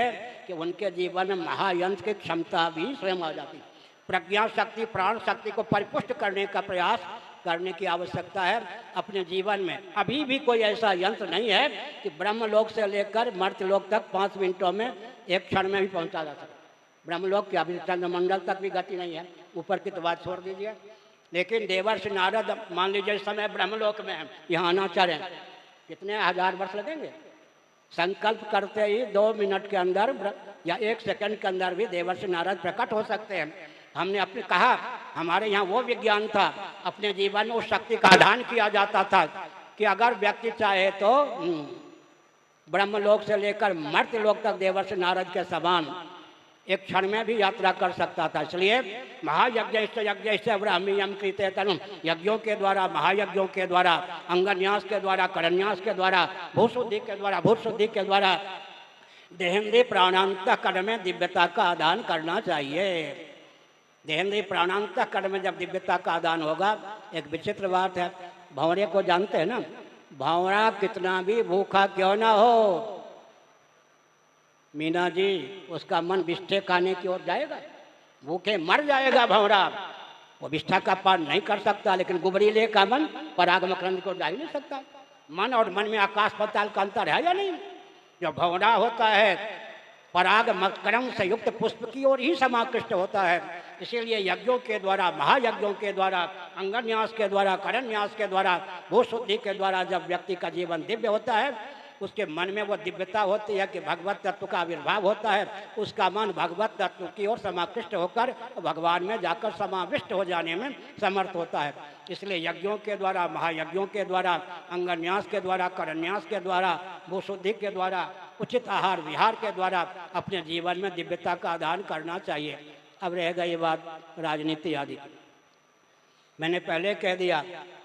कि उनके जीवन में महायंत्र की क्षमता भी स्वयं आ जाती। प्रज्ञा शक्ति, प्राण शक्ति को परिपुष्ट करने का प्रयास करने की आवश्यकता है अपने जीवन में। अभी भी कोई ऐसा यंत्र नहीं है कि ब्रह्मलोक से लेकर मर्त्यलोक तक 5 मिनटों में, एक क्षण में भी पहुंचा जा सके। ब्रह्मलोक की अभी चंद्रमंडल तक भी गति नहीं है, ऊपर की तो बात छोड़ दीजिए। लेकिन देवर्षि नारद मान लीजिए इस समय ब्रह्मलोक में है, यहाँ आना चाह रहे हैं, कितने हजार वर्ष लगेंगे? संकल्प करते ही 2 मिनट के अंदर या 1 सेकंड के अंदर भी देवर्षि नारद प्रकट हो सकते हैं। हमने अपने कहा, हमारे यहाँ वो विज्ञान था, अपने जीवन में उस शक्ति का आधान किया जाता था कि अगर व्यक्ति चाहे तो ब्रह्मलोक से लेकर मर्त्यलोक तक देवर्षि नारद के समान एक क्षण में भी यात्रा कर सकता था। इसलिए महायज्ञ से ब्राह्मीयम कृते तनु, यज्ञों के द्वारा, महायज्ञों के द्वारा, अंगन्यास के द्वारा, करन्यास के द्वारा, भूशुद्धि के द्वारा, भूशुद्धि के द्वारा देहेंद्रिय प्राणांतःकरण में दिव्यता का आदान करना चाहिए। देहेंद्रिय प्राणांतःकरण में जब दिव्यता का आदान होगा, एक विचित्र बात है, भंवरे को जानते हैं ना, भंवरा कितना भी भूखा क्यों ना हो, मीना जी, उसका मन बिष्ठे खाने की ओर जाएगा, भूखे मर जाएगा भंवरा। वो बिष्ठा का पान नहीं कर सकता, लेकिन गुबरीले का मन पराग मकरंद को जा ही नहीं सकता। मन और मन में आकाश पाताल का अंतर है या नहीं? जो भंवरा होता है पराग मकरंद से युक्त पुष्प की ओर ही समाकृष्ट होता है। इसीलिए यज्ञों के द्वारा, महायज्ञों के द्वारा, अंगन्यास के द्वारा, करन्यास के द्वारा, भूशुद्धि के द्वारा जब व्यक्ति का जीवन दिव्य होता है, उसके मन में वो दिव्यता होती है कि भगवत तत्व का आविर्भाव होता है, उसका मन भगवत तत्व की ओर समाकृष्ट होकर भगवान में जाकर समाविष्ट हो जाने में समर्थ होता है। इसलिए यज्ञों के द्वारा, महायज्ञों के द्वारा, अंगन्यास के द्वारा, करन्यास के द्वारा, भूशुद्धि के द्वारा, उचित आहार विहार के द्वारा अपने जीवन में दिव्यता का आदान करना चाहिए। अब रह गई बात राजनीति आदि। मैंने पहले कह दिया,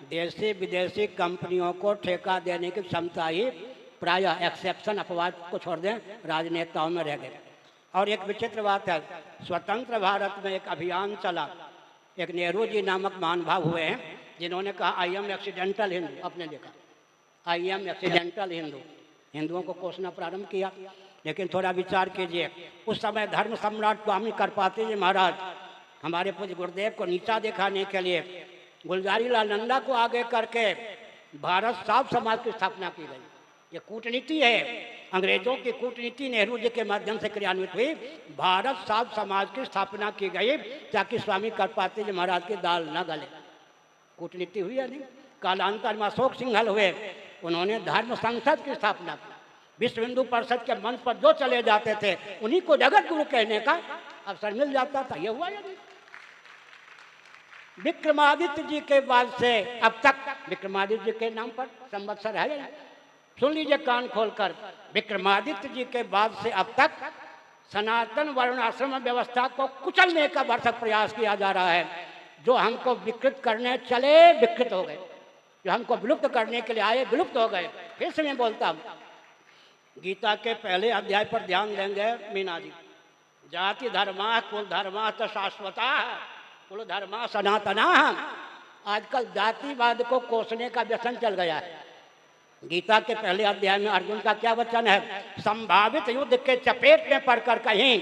देशी विदेशी कंपनियों को ठेका देने की क्षमता ही प्रायः, एक्सेप्शन अपवाद को छोड़ दें, राजनेताओं में रह गए। और एक विचित्र बात है, स्वतंत्र भारत में एक अभियान चला, एक नेहरू जी नामक महान भाव हुए हैं जिन्होंने कहा आई एम एक्सीडेंटल हिंदू। आपने देखा, आई एम एक्सीडेंटल हिंदू, हिंदुओं को कोसना प्रारंभ किया। लेकिन थोड़ा विचार कीजिए, उस समय धर्म सम्राट स्वामी करपात्री जी महाराज हमारे पूज्य गुरुदेव को नीचा दिखाने के लिए गुलजारी लाल नंदा को आगे करके भारत साफ समाज की स्थापना की गई। ये कूटनीति है, अंग्रेजों की कूटनीति नेहरू जी के माध्यम से क्रियान्वित हुई। भारत साफ समाज की स्थापना की गई ताकि स्वामी करपात्री जी महाराज की दाल न गले। कूटनीति हुई या नहीं? कालांतर में अशोक सिंघल हुए, उन्होंने धर्म संसद की स्थापना की। विश्व हिंदू परिषद के मंच पर जो चले जाते थे उन्हीं को जगत गुरु कहने का अवसर मिल जाता था। ये हुआ या नहीं? विक्रमादित्य जी के बाद से अब तक विक्रमादित्य जी के नाम पर संवत्सर है या नहीं? सुन लीजिए कान खोलकर, विक्रमादित्य जी के बाद से अब तक सनातन वर्णाश्रम व्यवस्था को कुचलने का भरसक प्रयास किया जा रहा है। जो हमको विकृत करने चले, विकृत हो गए, जो हमको विलुप्त करने के लिए आए, विलुप्त हो गए। फिर से मैं बोलता हूँ, गीता के पहले अध्याय पर ध्यान देंगे मीना जी, जाति धर्मा कुल धर्मा तो शाश्वता, कुल धर्मा सनातना। आजकल जातिवाद को कोसने का व्यसन चल गया है। गीता के पहले अध्याय में अर्जुन का क्या वचन है? संभावित युद्ध के चपेट में पड़कर कहीं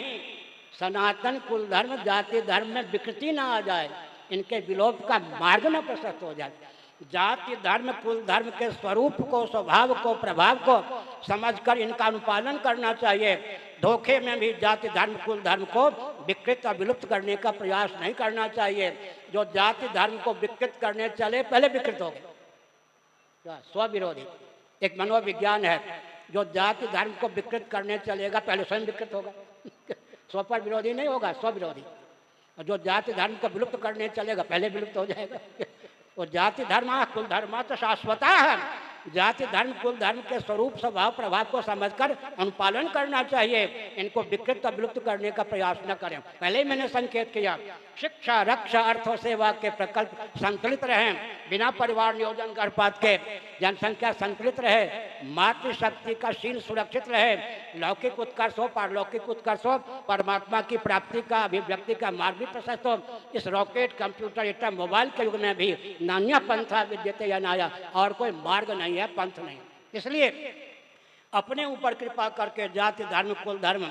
सनातन कुल धर्म जाति धर्म में विकृति ना आ जाए, इनके विलोप का मार्ग न प्रशस्त हो जाए। जाति धर्म कुल धर्म के स्वरूप को, स्वभाव को, प्रभाव को समझकर इनका अनुपालन करना चाहिए। धोखे में भी जाति धर्म कुल धर्म को विकृत और विलुप्त करने का प्रयास नहीं करना चाहिए। जो जाति धर्म को विकृत करने चले, पहले विकृत हो गए। स्वविरोधी एक मनोविज्ञान है, जो जाति धर्म को विकृत करने चलेगा पहले स्वयं विकृत होगा। स्व पर विरोधी नहीं होगा, स्व विरोधी। और जो जाति धर्म को विलुप्त करने चलेगा पहले विलुप्त हो जाएगा। और जाति धर्म कुल धर्म तो शाश्वता है। जाति धर्म कुल धर्म के स्वरूप स्वभाव प्रभाव को समझकर अनुपालन करना चाहिए। इनको विकृत और विलुप्त करने का प्रयास न करें। पहले ही मैंने संकेत किया, शिक्षा रक्षा अर्थ और सेवा के प्रकल्प संतुलित रहें, बिना परिवार नियोजन गर्भपात के जनसंख्या संतुलित रहे, मातृशक्ति का शील सुरक्षित रहे, लौकिक उत्कर्ष हो, पारलौकिक उत्कर्ष हो, परमात्मा की प्राप्ति का अभिव्यक्ति का मार्ग भी प्रशस्त हो। इस रॉकेट, कंप्यूटर, एटम, मोबाइल के युग में भी नान्या पंथा विद्यते या नाया, और कोई मार्ग नहीं है, पंथ नहीं। इसलिए अपने ऊपर कृपा करके जाति धर्म कुल धर्म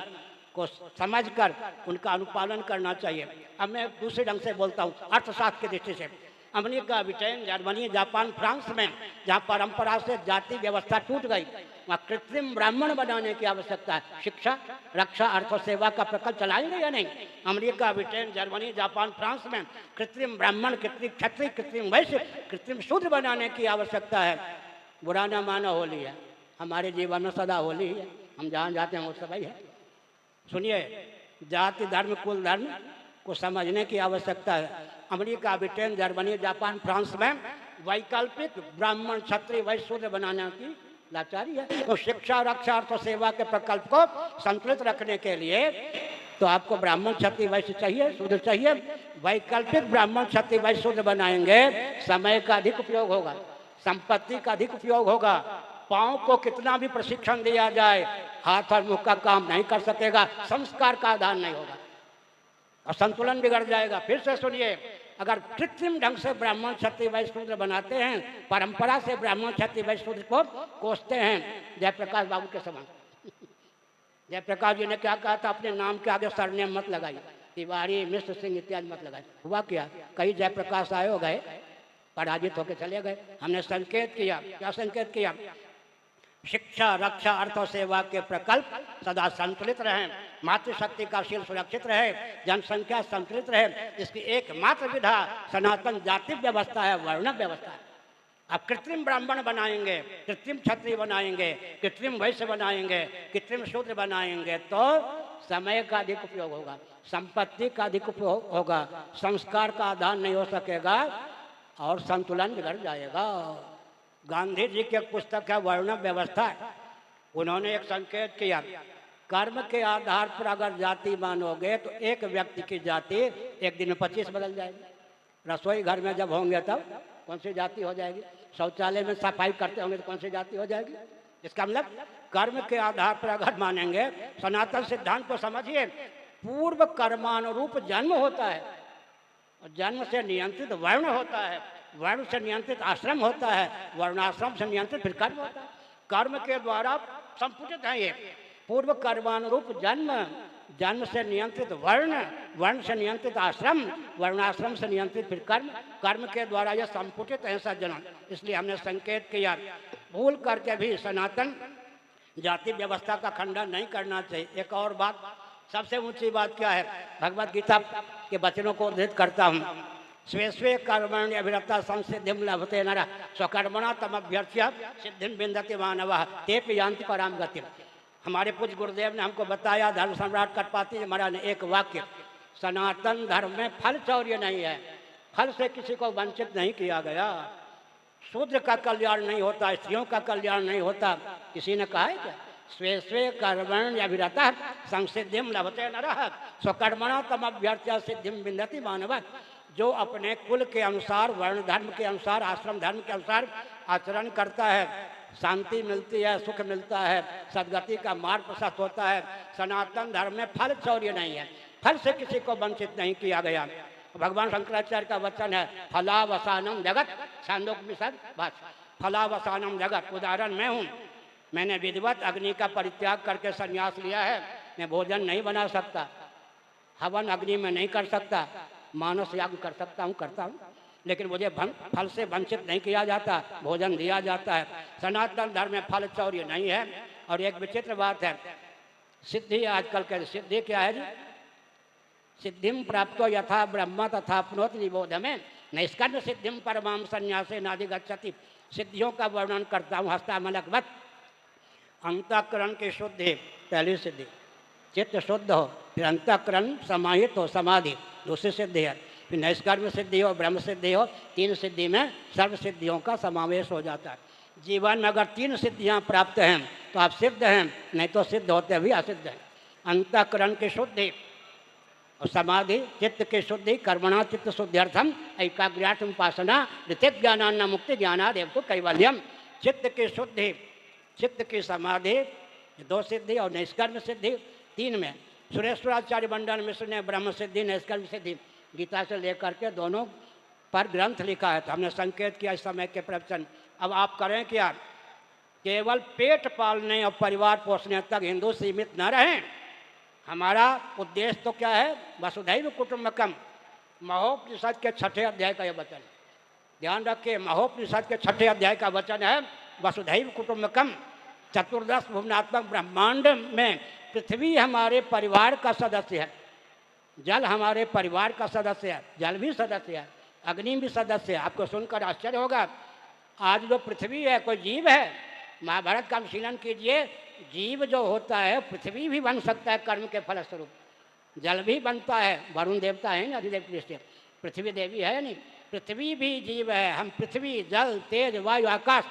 को समझकर उनका अनुपालन करना चाहिए। अब मैं दूसरे ढंग से बोलता हूँ, अर्थशास्त्र की दृष्टि से। America, Britain, Germany, Japan, France में जहाँ परंपरा से जाति व्यवस्था टूट गई, वहाँ कृत्रिम ब्राह्मण बनाने की आवश्यकता है। शिक्षा, रक्षा, अर्थ और सेवा का प्रकल्प चलाएंगे या नहीं? America, Britain, Germany, Japan, France में कृत्रिम ब्राह्मण, कृत्रिम क्षत्रिय, कृत्रिम वैश्य, कृत्रिम शूद्र बनाने की आवश्यकता है। बुरा न मानो, होली है, हमारे जीवन में सदा होली है, हम जहाँ जाते हैं वो सभी है। सुनिए, जाति, धर्म, कुल धर्म को समझने की आवश्यकता है। America, Britain, Germany, Japan, France में वैकल्पिक ब्राह्मण, क्षत्रिय, वैश्य, शूद्र बनाने की लाचारी है। तो शिक्षा, रक्षा, अर्थ और सेवा के प्रकल्प को संतुलित रखने के लिए तो आपको ब्राह्मण, क्षत्रिय, वैश्य चाहिए, शूद्र चाहिए। वैकल्पिक ब्राह्मण, क्षत्रिय, वैश्य, शूद्र बनाएंगे, समय का अधिक उपयोग होगा, संपत्ति का अधिक उपयोग होगा। पाँव को कितना भी प्रशिक्षण दिया जाए, हाथ और मुख का काम नहीं कर सकेगा, संस्कार का आधान नहीं होगा और संतुलन बिगड़ जाएगा। फिर से सुनिए, अगर कृत्रिम ढंग से ब्राह्मण, क्षत्रिय, वैश्य, शूद्र बनाते हैं, परंपरा से ब्राह्मण, क्षत्रिय, वैश्य, शूद्र को कोसते हैं। जयप्रकाश बाबू के समान जयप्रकाश जी ने क्या कहा था, अपने नाम के आगे सरनेम मत लगाइए, तिवारी, मिश्र, सिंह इत्यादि मत लगाइए। हुआ क्या, कई जयप्रकाश आए हो गए, पराजित होकर चले गए। हमने संकेत किया, क्या संकेत किया? शिक्षा, रक्षा, अर्थ और सेवा के प्रकल्प सदा संतुलित रहें, मातृशक्ति का शील सुरक्षित रहे, जनसंख्या संतुलित रहे। इसकी एकमात्र विधा सनातन जाति व्यवस्था है, वर्ण व्यवस्था है। आप कृत्रिम ब्राह्मण बनाएंगे, कृत्रिम क्षत्रिय बनाएंगे, कृत्रिम वैश्य बनाएंगे, कृत्रिम शूद्र बनाएंगे तो समय का अधिक उपयोग होगा, संपत्ति का अधिक उपयोग होगा, संस्कार का आदान नहीं हो सकेगा और संतुलन बिगड़ जाएगा। गांधी जी की एक पुस्तक है वर्ण व्यवस्था, उन्होंने एक संकेत किया, कर्म के आधार पर अगर जाति मानोगे तो एक व्यक्ति की जाति एक दिन में 25 बदल जाएगी। रसोई घर में जब होंगे तब कौन सी जाति हो जाएगी? शौचालय में सफाई करते होंगे तो कौन सी जाति हो जाएगी? इसका मतलब कर्म के आधार पर अगर मानेंगे, सनातन सिद्धांत को समझिए, पूर्व कर्मानुरूप जन्म होता है और जन्म से नियंत्रित वर्ण होता है, वर्ण से नियंत्रित आश्रम होता है, वर्णाश्रम से नियंत्रित फिर कर्म होता है। कर्म के द्वारा संपुटित है ये पूर्व कर्मानुरूप जन्म, जन्म से नियंत्रित वर्ण, वर्ण से नियंत्रित आश्रम, वर्णाश्रम से नियंत्रित फिर कर्म, कर्म के द्वारा यह संपुटित है सज्जन। इसलिए हमने संकेत किया, भूल करके भी सनातन जाति व्यवस्था का खंडन नहीं करना चाहिए। एक और बात, सबसे ऊंची बात क्या है? भगवद गीता के वचनों को उद्धृत करता हूँ, स्वे स्वे कर्मण्य अभिरता संसिद्धिम लभते नरः स्वकर्मणा तमभ्यर्च्य सिद्धिं विन्दति मानवः तेपि यान्ति पराम गतिम्। हमारे पूज्य गुरुदेव ने हमको बताया, धर्म सम्राट कटपाती महाराज ने एक वाक्य, सनातन धर्म में फल चौर्य नहीं है, फल से किसी को वंचित नहीं किया गया। शूद्र का कल्याण नहीं होता, स्त्रियों का कल्याण नहीं होता। किसी ने कहा है क्या? स्वे स्वे कर्मण्य अभिरतः संसिद्धिं लभते नरः स्वकर्मणा तमभ्यर्च्य सिद्धिं विन्दति मानवः। जो अपने कुल के अनुसार, वर्ण धर्म के अनुसार, आश्रम धर्म के अनुसार आचरण करता है, शांति मिलती है, सुख मिलता है, सदगति का मार्ग प्रशस्त होता है। सनातन धर्म में फल चौर्य नहीं है, फल से किसी को वंचित नहीं किया गया। भगवान शंकराचार्य का वचन है, फलावसानम जगत, छांदोपनिषद भाष्य, फलावसानम जगत। उदाहरण मैं हूँ, मैंने विधिवत अग्नि का परित्याग करके संन्यास लिया है। मैं भोजन नहीं बना सकता, हवन अग्नि में नहीं कर सकता, मानस याग कर सकता हूँ, करता हूँ, लेकिन मुझे फल से वंचित नहीं किया जाता, भोजन दिया जाता है। सनातन धर्म में फल चौर्य नहीं है। और एक विचित्र बात है, सिद्धि आजकल के, सिद्धि क्या है जी? सिद्धिम प्राप्तो यथा ब्रह्म तथा प्नोति निबोध में नैष्कर्म सिद्धिम परमाम संन्यासे नाधिगच्छति। सिद्धियों का वर्णन करता हूँ हस्तामलकवत। अंतःकरण की शुद्धि पहली सिद्धि, चित्त शुद्ध हो, फिर अंतःकरण समाहित हो, समाधि दूसरी सिद्धि है, फिर नैष्कर्म सिद्धि हो, ब्रह्म सिद्धि हो। तीन सिद्धि में सर्व सिद्धियों का समावेश हो जाता है। जीवन में अगर तीन सिद्धियां प्राप्त हैं तो आप सिद्ध हैं, नहीं तो सिद्ध होते भी असिद्ध हैं। अंतःकरण की शुद्धि और समाधि, चित्त की शुद्धि, कर्मणा चित्त शुद्ध्यर्थम एकाग्र्यार्थम उपासना ऋतिक ज्ञानान्न मुक्ति ज्ञानादेव तो कैवल्यम। चित्त की शुद्धि, चित्त की समाधि, दो सिद्धि, और नैष्कर्म सिद्धि तीन में। सुरेश्वराचार्य मंडल मिश्र ने ब्रह्म सिद्धि, नैष्कर्म सिद्धि गीता से लेकर के दोनों पर ग्रंथ लिखा है। तो हमने संकेत किया इस समय के प्रवचन। अब आप करें क्या? केवल पेट पालने और परिवार पोषने तक हिंदू सीमित न रहें। हमारा उद्देश्य तो क्या है? वसुधैव कुटुंबकम, महोपनिषद के 6ठे अध्याय का यह वचन। ध्यान रखिए, महोपनिषद के 6ठे अध्याय का वचन है, वसुधैव कुटुंबकम, चतुर्दश भुवनात्मक ब्रह्मांड में पृथ्वी हमारे परिवार का सदस्य है, जल हमारे परिवार का सदस्य है, जल भी सदस्य है, अग्नि भी सदस्य है। आपको सुनकर आश्चर्य होगा, आज जो पृथ्वी है कोई जीव है? महाभारत का अनुशीलन कीजिए, जीव जो होता है पृथ्वी भी बन सकता है कर्म के फलस्वरूप, जल भी बनता है, वरुण देवता है ना, अधिदेव दृष्टि, पृथ्वी देवी है नहीं, पृथ्वी भी जीव है। हम पृथ्वी, जल, तेज, वायु, आकाश।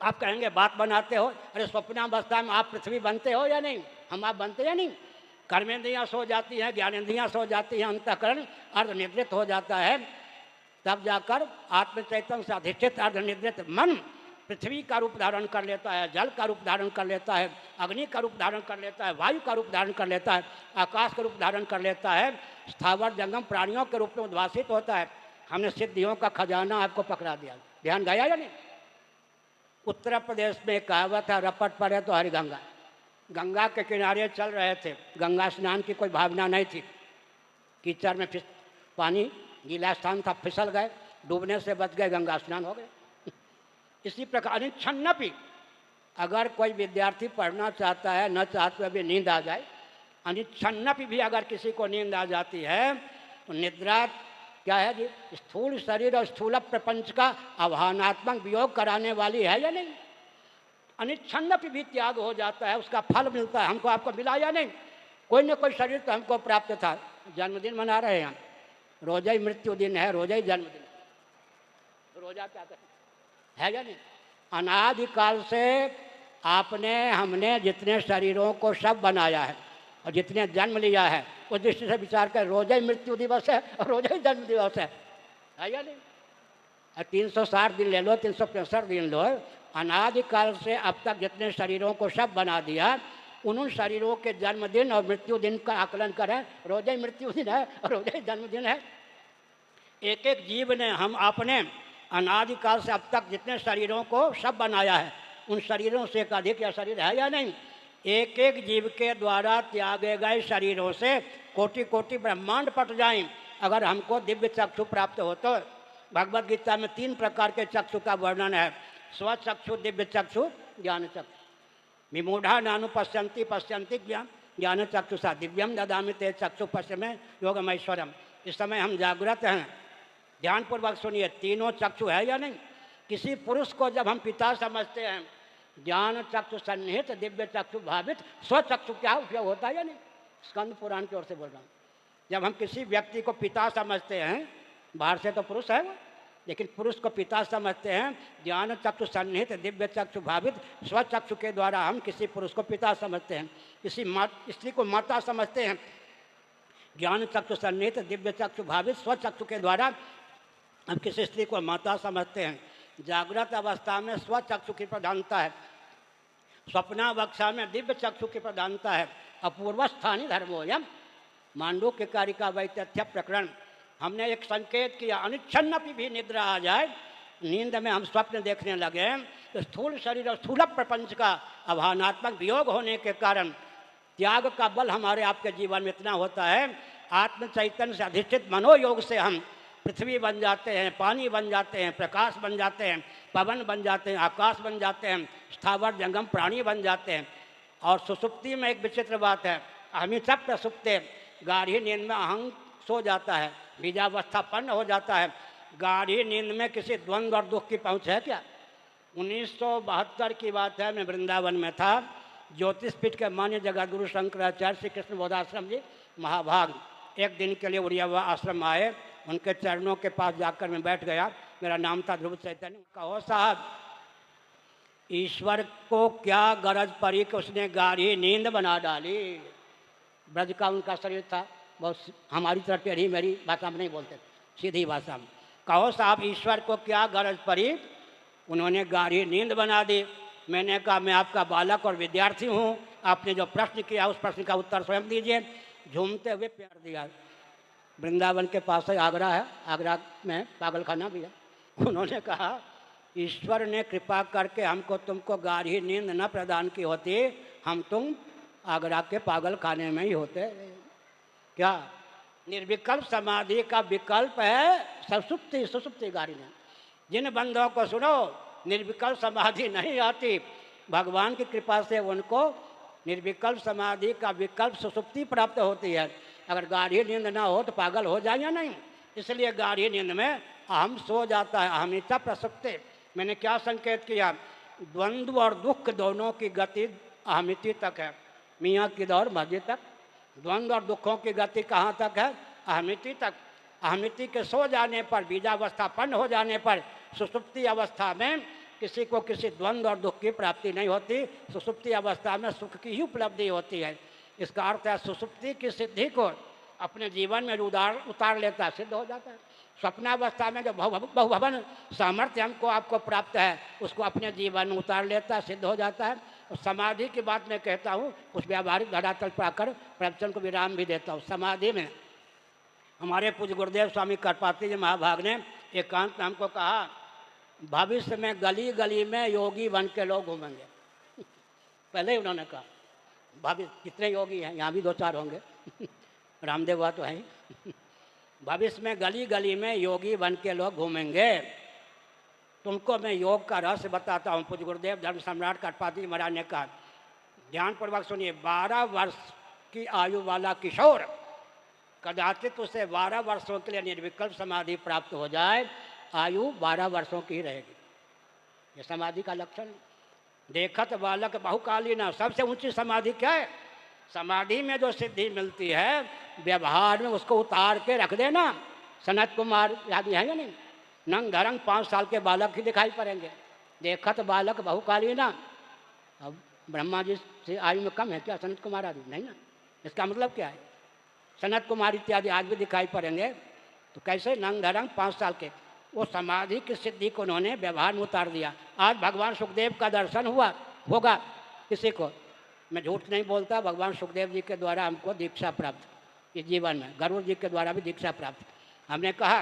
आप कहेंगे बात बनाते हो, अरे स्वप्नावस्था में आप पृथ्वी बनते हो या नहीं? हम आप बनते या नहीं? कर्मेंद्रियाँ सो जाती हैं, ज्ञानेंद्रियाँ सो जाती हैं, अंतःकरण अर्धनिद्रित हो जाता है, तब जाकर आत्मचैतन्य से अधिष्ठित अर्धनिद्रित मन पृथ्वी का रूप धारण कर लेता है, जल का रूप धारण कर लेता है, अग्नि का रूप धारण कर लेता है, वायु का रूप धारण कर लेता है, आकाश का रूप धारण कर लेता है, स्थावर जंगम प्राणियों के रूप में उद्भासित होता है। हमने सिद्धियों का खजाना आपको पकड़ा दिया, ध्यान गया या नहीं? उत्तर प्रदेश में कहावत है, रपट पड़े तो हरी गंगा। गंगा के किनारे चल रहे थे, गंगा स्नान की कोई भावना नहीं थी, कीचड़ में पानी गीला स्थान था, फिसल गए, डूबने से बच गए, गंगा स्नान हो गए। इसी प्रकार अनिच्छन्नपि, अगर कोई विद्यार्थी पढ़ना चाहता है, न चाहते हुए भी नींद आ जाए, अनिच्छन्नपि भी अगर किसी को नींद आ जाती है तो निद्रा क्या है जी? स्थूल शरीर और स्थूल प्रपंच का आह्वानात्मक वियोग कराने वाली है या नहीं? अनिच्छन्नपि भी त्याग हो जाता है, उसका फल मिलता है। हमको आपको मिला या नहीं? कोई न कोई शरीर तो हमको प्राप्त था। जन्मदिन मना रहे हैं हम, रोजा ही मृत्यु दिन है, रोजा ही जन्मदिन, रोजा क्या है या नहीं? अनादिकाल से आपने हमने जितने शरीरों को सब बनाया है और जितने जन्म लिया है, उस दृष्टि से विचार कर रोजा ही मृत्यु दिवस है और रोजा ही जन्म दिवस है या नहीं? 360 दिन ले लो, 365 दिन लो, अनादिकाल से अब तक जितने शरीरों को सब बना दिया, उन शरीरों के जन्मदिन और मृत्यु दिन का आकलन करें, रोजा ही मृत्यु दिन है और रोजा ही जन्मदिन है। एक एक जीव ने, हम आपने अनादिकाल से अब तक जितने शरीरों को सब बनाया है, उन शरीरों से एक अधिक या शरीर है या नहीं? एक एक जीव के द्वारा त्यागे गए शरीरों से कोटि कोटि ब्रह्मांड पट जाएं। अगर हमको दिव्य चक्षु प्राप्त हो तो भगवद गीता में 3 प्रकार के चक्षु का वर्णन है, स्वचक्षु, दिव्य चक्षु, ज्ञान चक्षु। विमूढ़ा नानु पश्यन्ति पश्यन्ति ज्ञान चक्षुषा दिव्यम ददामि ते चक्षु पश्चिमे योगमैश्वरम। इस समय हम जागृत हैं, ध्यानपूर्वक सुनिए, तीनों चक्षु है या नहीं? किसी पुरुष को जब हम पिता समझते हैं, ज्ञान चक्षु सन्निहित, दिव्य चक्षु भावित, स्वचक्षु क्या उपयोग होता है या नहीं? स्कंद पुराण की ओर से बोल रहा हूँ। जब हम किसी व्यक्ति को पिता समझते हैं, बाहर से तो पुरुष है वो, लेकिन पुरुष को पिता समझते हैं, ज्ञान चक्षु सन्निहित, दिव्य चक्षु भावित, स्वचक्षु के द्वारा हम किसी पुरुष को पिता समझते हैं, किसी स्त्री को माता समझते हैं, ज्ञान चक्षु सन्निहित, दिव्य चक्षु भावित, स्वचक्षु के द्वारा हम किसी स्त्री को माता समझते हैं। जागृत अवस्था में स्वचक्षु की प्रधानता है, स्वप्नावस्था में दिव्य चक्षु की प्रधानता है। अपूर्वस्थानी धर्मोयम, मांडूक्य कारिका वैतथ्य प्रकरण। हमने एक संकेत किया, अनिच्छन्नपि भी निद्रा आ जाए, नींद में हम स्वप्न देखने लगे, तो स्थूल शरीर और स्थूल प्रपंच का आह्वानात्मक वियोग होने के कारण त्याग का बल हमारे आपके जीवन में इतना होता है, आत्म चैतन्य से अधिष्ठित मनोयोग से हम पृथ्वी बन जाते हैं, पानी बन जाते हैं, प्रकाश बन जाते हैं, पवन बन जाते हैं, आकाश बन जाते हैं, स्थावर जंगम प्राणी बन जाते हैं। और सुसुप्ति में एक विचित्र बात है, अहमिता प्रसुप्ते, गाढ़ी नींद में अहंग सो जाता है, बीजावस्थापन्न हो जाता है। गाढ़ी नींद में किसी द्वंद्व और दुख की पहुँच है क्या? 1972 की बात है, मैं वृंदावन में था, ज्योतिषपीठ के मान्य जगतगुरु शंकराचार्य श्री कृष्ण बोधाश्रम जी महाभाग एक दिन के लिए उड़ियावा आश्रम आए, उनके चरणों के पास जाकर मैं बैठ गया। मेरा नाम था ध्रुव चैतन्य। कहो साहब, ईश्वर को क्या गरज पड़ी कि उसने गाढ़ी नींद बना डाली? ब्रज का उनका शरीर था, बहुत हमारी तरह टेढ़ी मेरी भाषा में नहीं बोलते, सीधी भाषा में। कहो साहब, ईश्वर को क्या गरज पड़ी, उन्होंने गाढ़ी नींद बना दी। मैंने कहा, मैं आपका बालक और विद्यार्थी हूँ, आपने जो प्रश्न किया उस प्रश्न का उत्तर स्वयं दीजिए। झूमते हुए प्यार दिया। वृंदावन के पास है आगरा है, आगरा में पागलखाना भी है। उन्होंने कहा, ईश्वर ने कृपा करके हमको तुमको गाढ़ी नींद न प्रदान की होती, हम तुम आगरा के पागलखाने में ही होते। क्या निर्विकल्प समाधि का विकल्प है सुसुप्ति, सुसुप्ति गाढ़ी नींद। जिन बंधों को सुनो निर्विकल्प समाधि नहीं आती, भगवान की कृपा से उनको निर्विकल्प समाधि का विकल्प सुसुप्ति प्राप्त होती है। अगर गाढ़ी नींद ना हो तो पागल हो जाए या नहीं। इसलिए गाढ़ी नींद में अहम सो जाता है, अहमिता प्रसुप्ति। मैंने क्या संकेत किया, द्वंद्व और दुख दोनों की गति अहमिति तक है, मियाँ की दौर मस्जिद तक। द्वंद्व और दुखों की गति कहाँ तक है, अहमिति तक। अहमिति के सो जाने पर, बीजावस्थापन्न हो जाने पर, सुसुप्ति अवस्था में किसी को किसी द्वंद्व और दुख की प्राप्ति नहीं होती। सुसुप्ति अवस्था में सुख की ही उपलब्धि होती है। इसका अर्थ है सुसुप्ति की सिद्धि को अपने जीवन में उतार लेता है, सिद्ध हो जाता है। स्वप्नावस्था में जो बहुभवन सामर्थ्य हमको आपको प्राप्त है, उसको अपने जीवन में उतार लेता है, सिद्ध हो जाता है। और समाधि की बात मैं कहता हूँ, उस व्यावहारिक धरातल पर आकर प्रवचन को विराम भी देता हूँ। समाधि में हमारे पूज्य गुरुदेव स्वामी करपात्री जी महाभाग ने एकांत में हमको कहा, भविष्य में गली गली में योगी बन के लोग घूमेंगे। पहले ही उन्होंने कहा, भविष्य कितने योगी हैं, यहाँ भी 2-4 होंगे, रामदेव बाबा तो हैं। भविष्य में गली गली में योगी बन के लोग घूमेंगे। तुमको मैं योग का रहस्य बताता हूँ। पूज्य गुरुदेव धर्म सम्राट करपात्री महाराज ने कहा, ध्यानपूर्वक सुनिए, 12 वर्ष की आयु वाला किशोर कदाचित उसे 12 वर्षों के लिए निर्विकल्प समाधि प्राप्त हो जाए, आयु 12 वर्षों की ही रहेगी। ये समाधि का लक्षण। देखत बालक बहुकालीन, सबसे ऊंची समाधि क्या है, समाधि में जो सिद्धि मिलती है व्यवहार में उसको उतार के रख देना। सनत कुमार याद है या नहीं, नंग धरंग 5 साल के बालक ही दिखाई पड़ेंगे। देखत बालक बहुकालीन, अब ब्रह्मा जी से आयु में कम है क्या सनत कुमार आदि, नहीं ना। इसका मतलब क्या है, सनत कुमार इत्यादि आज भी दिखाई पड़ेंगे। तो कैसे, नंग धरंग 5 साल के, वो समाधि की सिद्धि को उन्होंने व्यवहार में उतार दिया। आज भगवान सुखदेव का दर्शन होगा किसी को, मैं झूठ नहीं बोलता, भगवान सुखदेव जी के द्वारा हमको दीक्षा प्राप्त इस जीवन में, गरुड़ जी के द्वारा भी दीक्षा प्राप्त। हमने कहा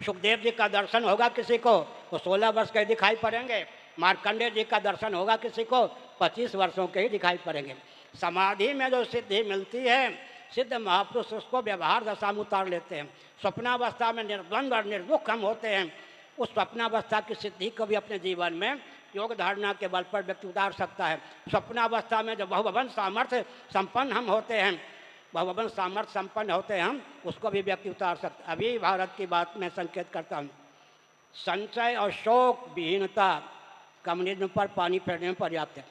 सुखदेव जी का दर्शन होगा किसी को तो 16 वर्ष के दिखाई पड़ेंगे, मार्कंडेय जी का दर्शन होगा किसी को 25 वर्षों के ही दिखाई पड़ेंगे। समाधि में जो सिद्धि मिलती है, सिद्ध महापुरुष उसको व्यवहार दशा में उतार लेते हैं। स्वप्नावस्था में निर्द्वंद और निर्दुख हम होते हैं, उस स्वप्नावस्था की सिद्धि को भी अपने जीवन में योग धारणा के बल पर व्यक्ति उतार सकता है। स्वप्नावस्था में जो बहुभवन सामर्थ्य संपन्न हम होते हैं, बहुभवन सामर्थ्य संपन्न होते हैं हम, उसको भी व्यक्ति उतार सकता है। अभी भारत की बात में संकेत करता हूँ, संचय और शोक विहीनता कम्युनिज्म पर पानी फेरने में पर्याप्त है।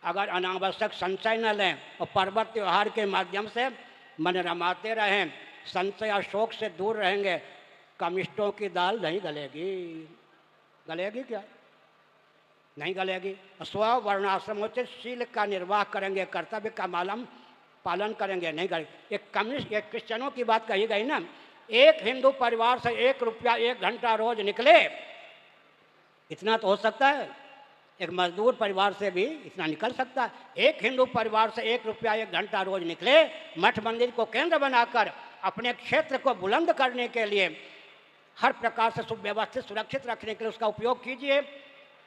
अगर अनावश्यक संचय न लें और पर्वत त्यौहार के माध्यम से मन रमाते रहें, संचय और शोक से दूर रहेंगे, कम्युनिस्टों की दाल नहीं गलेगी। गलेगी क्या, नहीं गलेगी। स्व वर्णाश्रमोचित शील का निर्वाह करेंगे, कर्तव्य का पालन करेंगे, नहीं गलेगी। एक कम्युनिस्ट, एक क्रिश्चियनों की बात कही गई ना, एक हिंदू परिवार से 1 रुपया 1 घंटा रोज निकले, इतना तो हो सकता है। एक मजदूर परिवार से भी इतना निकल सकता है। एक हिंदू परिवार से 1 रुपया 1 घंटा रोज निकले, मठ मंदिर को केंद्र बनाकर अपने क्षेत्र को बुलंद करने के लिए, हर प्रकार से सुव्यवस्थित सुरक्षित रखने के लिए उसका उपयोग कीजिए।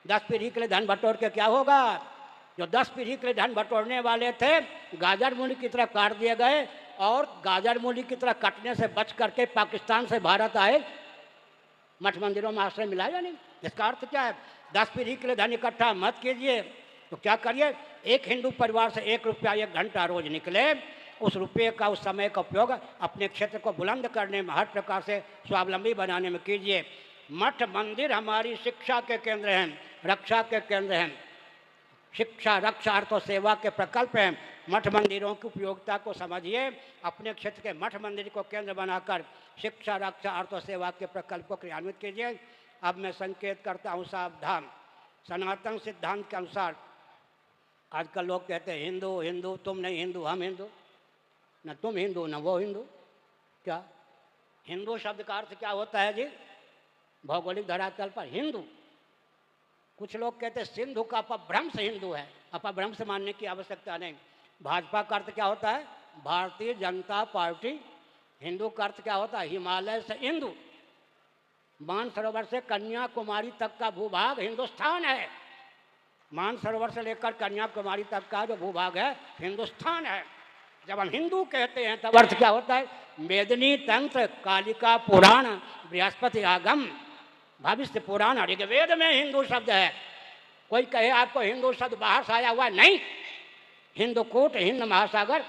10 पीढ़ी के लिए धन बटोर के क्या होगा, जो 10 पीढ़ी के लिए धन बटोरने वाले थे गाजर मूली की तरह काट दिए गए, और गाजर मूली की तरह कटने से बच करके पाकिस्तान से भारत आए, मठ मंदिरों में आश्रय मिला या नहीं। इसका अर्थ क्या है, 10 पीढ़ी के लिए धन इकट्ठा मत कीजिए, तो क्या करिए, एक हिंदू परिवार से 1 रुपया 1 घंटा रोज निकले, उस रुपये का, उस समय का उपयोग अपने क्षेत्र को बुलंद करने में, हर प्रकार से स्वावलंबी बनाने में कीजिए। मठ मंदिर हमारी शिक्षा के केंद्र हैं, रक्षा के केंद्र हैं। शिक्षा, रक्षा, अर्थ और सेवा के प्रकल्प हैं। मठ मंदिरों की उपयोगिता को समझिए, अपने क्षेत्र के मठ मंदिर को केंद्र बनाकर शिक्षा, रक्षा, अर्थ और सेवा के प्रकल्प को क्रियान्वित कीजिए। अब मैं संकेत करता हूँ सावधान। सनातन सिद्धांत के अनुसार आजकल लोग कहते हैं हिंदू हिंदू, तुम नहीं हिंदू हम हिंदू, न तुम हिंदू न वो हिंदू। क्या हिंदू शब्द का अर्थ क्या होता है जी, भौगोलिक धरातल पर हिंदू। कुछ लोग कहते हैं सिंधु का अपभ्रंश हिंदू है, अपभ्रंश मानने की आवश्यकता नहीं। भाजपा का अर्थ क्या होता है, भारतीय जनता पार्टी। हिंदू का अर्थ क्या होता है, हिमालय से हिंदू, मानसरोवर से कन्याकुमारी तक का भूभाग हिंदुस्तान है। मानसरोवर से लेकर कन्याकुमारी तक का जो भूभाग है हिंदुस्तान है। जब हम हिंदू कहते हैं तब अर्थ क्या होता है, मेदिनी तंत्र, कालिका पुराण, बृहस्पति आगम, भविष्य पुराण ऋग्वेद में हिंदू शब्द है। कोई कहे आपको हिंदू शब्द बाहर से आया हुआ, नहीं। हिंदूकूट, हिंद महासागर,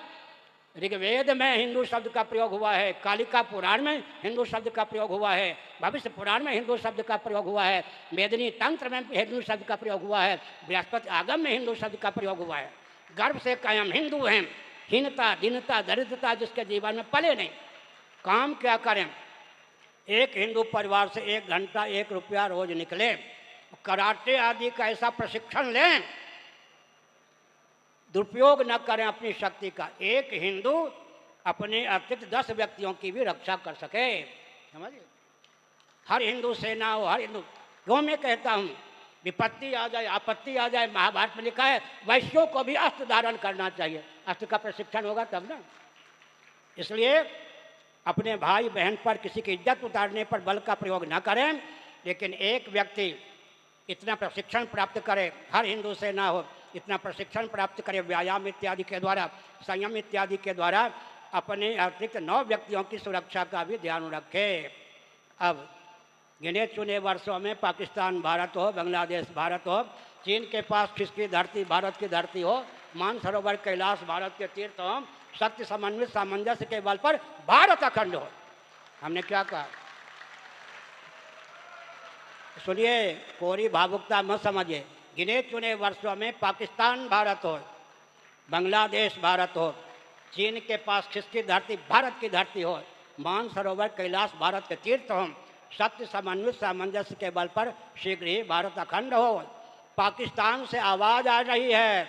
ऋग्वेद में हिंदू शब्द का प्रयोग हुआ है, कालिका पुराण में हिंदू शब्द का प्रयोग हुआ है, भविष्य पुराण में हिंदू शब्द का प्रयोग हुआ है, वेदनी तंत्र में हिंदू शब्द का प्रयोग हुआ है, बृहस्पति आगम में हिंदू शब्द का प्रयोग हुआ है। गर्भ से कायम हिंदू हैं। हीनता, दीनता, दरिद्रता जिसके जीवन में पले नहीं। काम क्या करें? एक हिंदू परिवार से 1 घंटा 1 रुपया रोज निकले, कराटे आदि का ऐसा प्रशिक्षण लें, दुरुपयोग न करें अपनी शक्ति का। एक हिंदू अपने अतिरिक्त 10 व्यक्तियों की भी रक्षा कर सके, समझिए। हर हिंदू सेना हो, हर हिंदू, क्यों मैं कहता हूँ, विपत्ति आ जाए, आपत्ति आ जाए, महाभारत में लिखा है वैश्यों को भी अस्त्र धारण करना चाहिए। अस्त्र का प्रशिक्षण होगा तब ना। इसलिए अपने भाई बहन पर किसी की इज्जत उतारने पर बल का प्रयोग न करें, लेकिन एक व्यक्ति इतना प्रशिक्षण प्राप्त करे, हर हिंदू सेना हो, इतना प्रशिक्षण प्राप्त करे व्यायाम इत्यादि के द्वारा, संयम इत्यादि के द्वारा, अपने अतिरिक्त 9 व्यक्तियों की सुरक्षा का भी ध्यान रखे। अब गिने चुने वर्षों में पाकिस्तान भारत हो, बांग्लादेश भारत हो, चीन के पास खिसकी धरती भारत की धरती हो, मानसरोवर कैलाश भारत के तीर्थ हो, शक्ति समन्वित सामंजस्य के बल पर भारत अखंड हो। हमने क्या कहा? सुनिए, कोरी भावुकता मत समझिए। गिने चुने वर्षों में पाकिस्तान भारत हो, बांग्लादेश भारत हो, चीन के पास खिसकी धरती भारत की धरती हो, मानसरोवर कैलाश भारत के तीर्थ हो, सत्य समन्वित सामंजस्य के बल पर शीघ्र ही भारत अखंड हो। पाकिस्तान से आवाज आ रही है,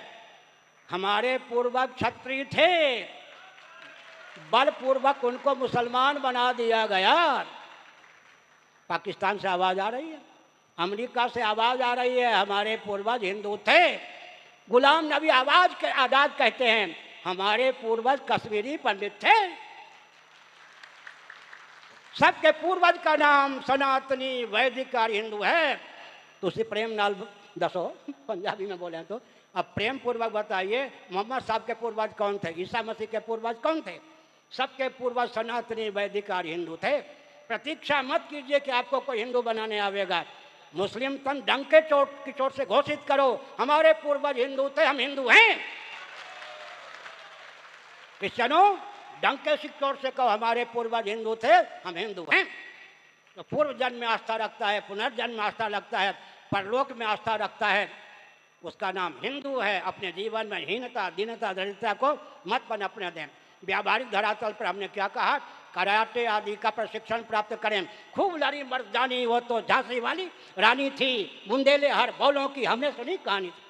हमारे पूर्वज क्षत्रिय थे, बलपूर्वक उनको मुसलमान बना दिया गया। पाकिस्तान से आवाज आ रही है, अमेरिका से आवाज आ रही है, हमारे पूर्वज हिंदू थे। गुलाम नबी आजाद कहते हैं, हमारे पूर्वज कश्मीरी पंडित थे। सबके पूर्वज का नाम सनातनी वैदिक हिंदू है। तो उसी प्रेम नाल दसो, पंजाबी में बोले तो। अब प्रेम पूर्वक बताइए, मोहम्मद साहब के पूर्वज कौन थे? ईसा मसीह के पूर्वज कौन थे? सबके पूर्वज सनातनी वैदिक हिंदू थे। प्रतीक्षा मत कीजिए कि आपको कोई हिंदू बनाने आवेगा। मुस्लिम तुम डंके की चोट से घोषित करो, हमारे पूर्वज हिंदू थे, हम हिंदू हैं। क्रिश्चियनों, डंके की चोट से कहो, हमारे पूर्वज हिंदू थे, हम हिंदू हैं। तो पूर्व जन्म में आस्था रखता है, पुनर्जन्म में आस्था रखता है, परलोक में आस्था रखता है, उसका नाम हिंदू है। अपने जीवन में हीनता, दीनता, दरिद्रता को मत पनपने दें। व्यावहारिक धरातल पर हमने क्या कहा? कराटे आदि का प्रशिक्षण प्राप्त करें। खूब लड़ी मर्दानी, वो तो झांसी वाली रानी थी, बुंदेले हर बोलों की हमने सुनी कहानी थी।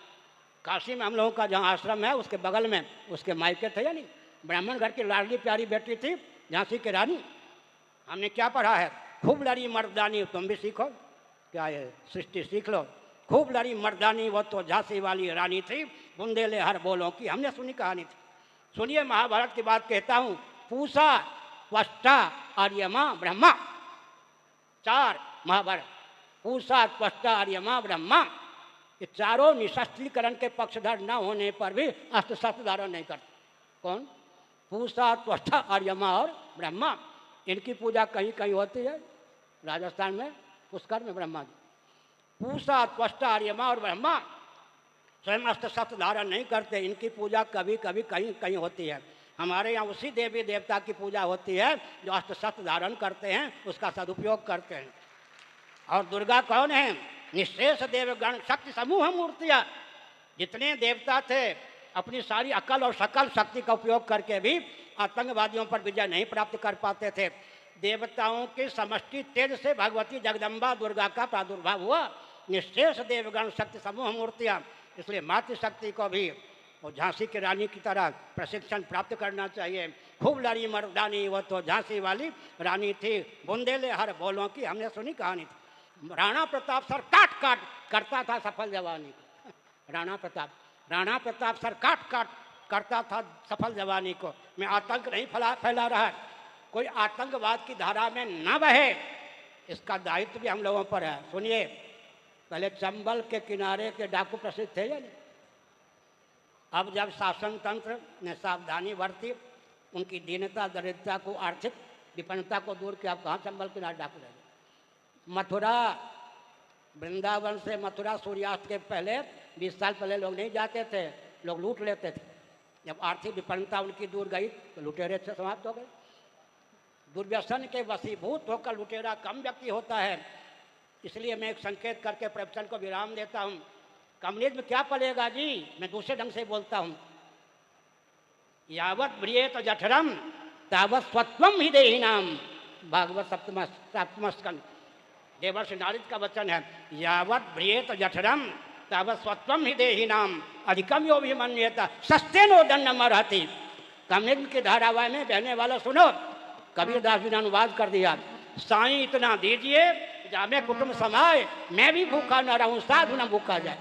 काशी में हम लोगों का जहाँ आश्रम है, उसके बगल में उसके मायके थे, यानी ब्राह्मण घर की लाडली प्यारी बेटी थी, झांसी की रानी। हमने क्या पढ़ा है? खूब लड़ी मर्दानी, तुम भी सीखो, क्या है सृष्टि सीख लो। खूब लड़ी मर्दानी, वो तो झांसी वाली रानी थी, बुंदेले हर बोलों की हमने सुनी कहानी थी। सुनिए, महाभारत की बात कहता हूँ। पूषा, त्वष्टा, आर्यमा, ब्रह्मा, 4 महाभारत। पूषा, त्वष्टा, आर्यमा, ब्रह्मा, ये चारों निशस्त्रीकरण के पक्षधर न होने पर भी अस्त्र शस्त्र धारण नहीं करते। कौन? पूषा, त्वष्टा, आर्यमा और ब्रह्मा। इनकी पूजा कहीं कहीं होती है, राजस्थान में पुष्कर में ब्रह्मा जी। पूषा, त्वष्टा, आर्यमा और ब्रह्मा स्वयं अस्त्र शस्त्र धारण नहीं करते। इनकी पूजा कभी कभी कहीं कहीं होती है। हमारे यहाँ उसी देवी देवता की पूजा होती है जो अस्त्र शस्त्र धारण करते हैं, उसका सदुपयोग करते हैं। और दुर्गा कौन है? निशेष देवगण शक्ति समूह मूर्तियाँ। जितने देवता थे अपनी सारी अकल और सकल शक्ति का उपयोग करके भी आतंकवादियों पर विजय नहीं प्राप्त कर पाते थे। देवताओं के समष्टि तेज से भगवती जगदम्बा दुर्गा का प्रादुर्भाव हुआ। निशेष देवगण शक्ति समूह मूर्तियाँ। इसलिए मातृशक्ति को भी और झांसी की रानी की तरह प्रशिक्षण प्राप्त करना चाहिए। खूब लड़ी मर्दानी, वो तो झांसी वाली रानी थी, बुंदेले हर बोलों की हमने सुनी कहानी थी। राणा प्रताप सर काट काट करता था सफल जवानी को। राणा प्रताप सर काट काट करता था सफल जवानी को। मैं आतंक नहीं फैला रहा, कोई आतंकवाद की धारा में न बहे, इसका दायित्व भी हम लोगों पर है। सुनिए, पहले चंबल के किनारे के डाकू प्रसिद्ध थे या नहीं? अब जब शासन तंत्र ने सावधानी बरती, उनकी दीनता, दरिद्रता को, आर्थिक विपन्नता को दूर किया, अब कहाँ चंबल किनारे डाकू रहे? मथुरा वृंदावन से मथुरा सूर्यास्त के पहले 20 साल पहले लोग नहीं जाते थे, लोग लूट लेते थे। जब आर्थिक विपन्नता उनकी दूर गई तो लुटेरे से समाप्त हो गए। दुर्व्यसन के वशीभूत होकर लुटेरा कम व्यक्ति होता है। इसलिए मैं एक संकेत करके प्रवचन को विराम देता हूँ। कम्युनिज्म क्या पलेगा जी, मैं दूसरे ढंग से बोलता हूँ। यावत व्रियेत जठरम तावत स्वत्वम ही देहिनाम, भागवत सप्तम स्कंद, देवर्षि नारद का वचन है। यावत व्रियेत जठरम तावत स्वत्वम ही देहिनाम अधिकम यो भी मन्येत सस्तेनो दंडम अर्हति। कम्युनिज्म के धारावाहिक में बहने वाला सुनो, कबीरदास जी ने अनुवाद कर दिया। साईं इतना दीजिए जामे कुटुंब समाए, मैं भी भूखा न रहूं साधु न भूखा जाए।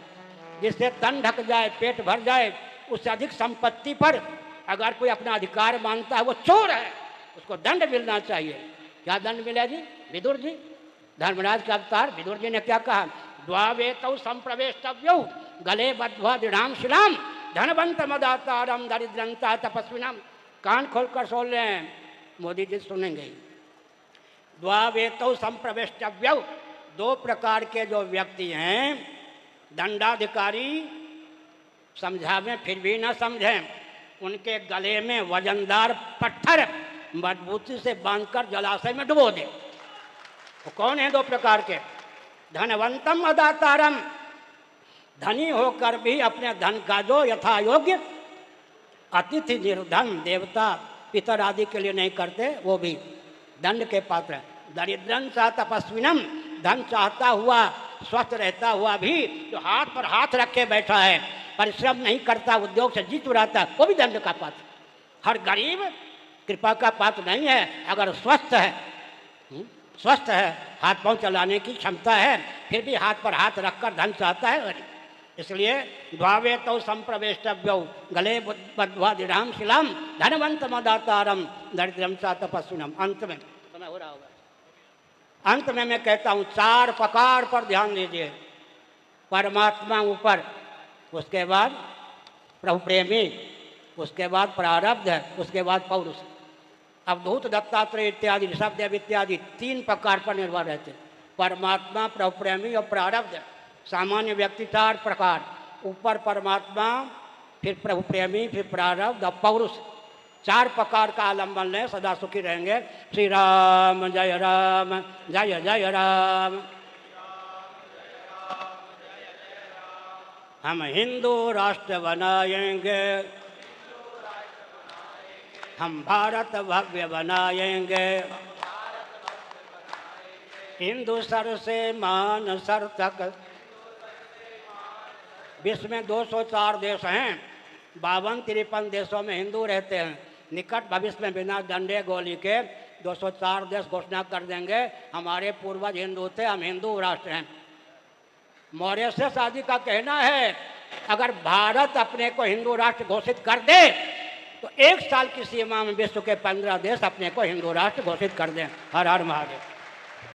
जिससे तन ढक जाए पेट भर जाए, उससे अधिक संपत्ति पर अगर कोई अपना अधिकार मानता है वो चोर है, उसको दंड मिलना चाहिए। क्या दंड मिला जी? विदुर जी, धर्मराज के अवतार विदुर जी ने क्या कहा? द्वावेतौ संप्रवेष्टव्यौ गले बद्ध्वा दृढ़ां शिलां धनवंत मदातारम दरिद्रंता तपस्विनाम। कान खोलकर सुन लें, मोदी जी सुनेंगे। द्वावेतौ संप्रवेष्टव्यौ, दो प्रकार के जो व्यक्ति हैं, दंडाधिकारी समझावें फिर भी न समझें, उनके गले में वजनदार पत्थर मजबूती से बांधकर जलाशय में डुबो दे। वो कौन है? दो प्रकार के। धनवंतम अदातारम, धनी होकर भी अपने धन का जो यथा योग्य अतिथि निर्धन देवता पितर आदि के लिए नहीं करते, वो भी दंड के पात्र है। दरिद्रं सा तपस्विनम, धन चाहता हुआ स्वस्थ रहता हुआ भी जो हाथ पर हाथ रखे बैठा है, परिश्रम नहीं करता, उद्योग से जी चुराता, वो भी दंड का पात्र। हर गरीब कृपा का पात्र नहीं है। अगर स्वस्थ है, हाथ पांव चलाने की क्षमता है, फिर भी हाथ पर हाथ रखकर धन चाहता है। इसलिए द्वावेतौ संप्रवेष्टव्यौ गले बद्ध्वा दृढ़ां शिलां धनवंत मदातारम दरिद्रं सा तपस्विनम। अंत में समय हो रहा होगा, अंत में मैं कहता हूँ, चार प्रकार पर ध्यान दीजिए। परमात्मा ऊपर, उसके बाद प्रभु प्रेमी, उसके बाद प्रारब्ध, उसके बाद पौरुष। अवधूत दत्तात्रेय इत्यादि ऋषभदेव इत्यादि तीन प्रकार पर निर्भर रहते। परमात्मा, प्रभु प्रेमी और प्रारब्ध। सामान्य व्यक्ति चार प्रकार, ऊपर परमात्मा, फिर प्रभु प्रेमी, फिर प्रारब्ध और पौरुष। चार प्रकार का आलम्बन लें, सदा सुखी रहेंगे। श्री राम जय राम, जय जय राम। हम हिंदू राष्ट्र बनाएंगे, हम भारत भव्य बनाएंगे। हिंदू सर से मान सर तक। विश्व में 204 देश हैं, 52-53 देशों में हिंदू रहते हैं। निकट भविष्य में बिना डंडे गोली के 204 देश घोषणा कर देंगे हमारे पूर्वज हिंदू थे, हम हिंदू राष्ट्र हैं। मॉरिशस आदि का कहना है अगर भारत अपने को हिंदू राष्ट्र घोषित कर दे तो 1 साल की सीमा में विश्व के 15 देश अपने को हिंदू राष्ट्र घोषित कर दें। हर हर महादेव।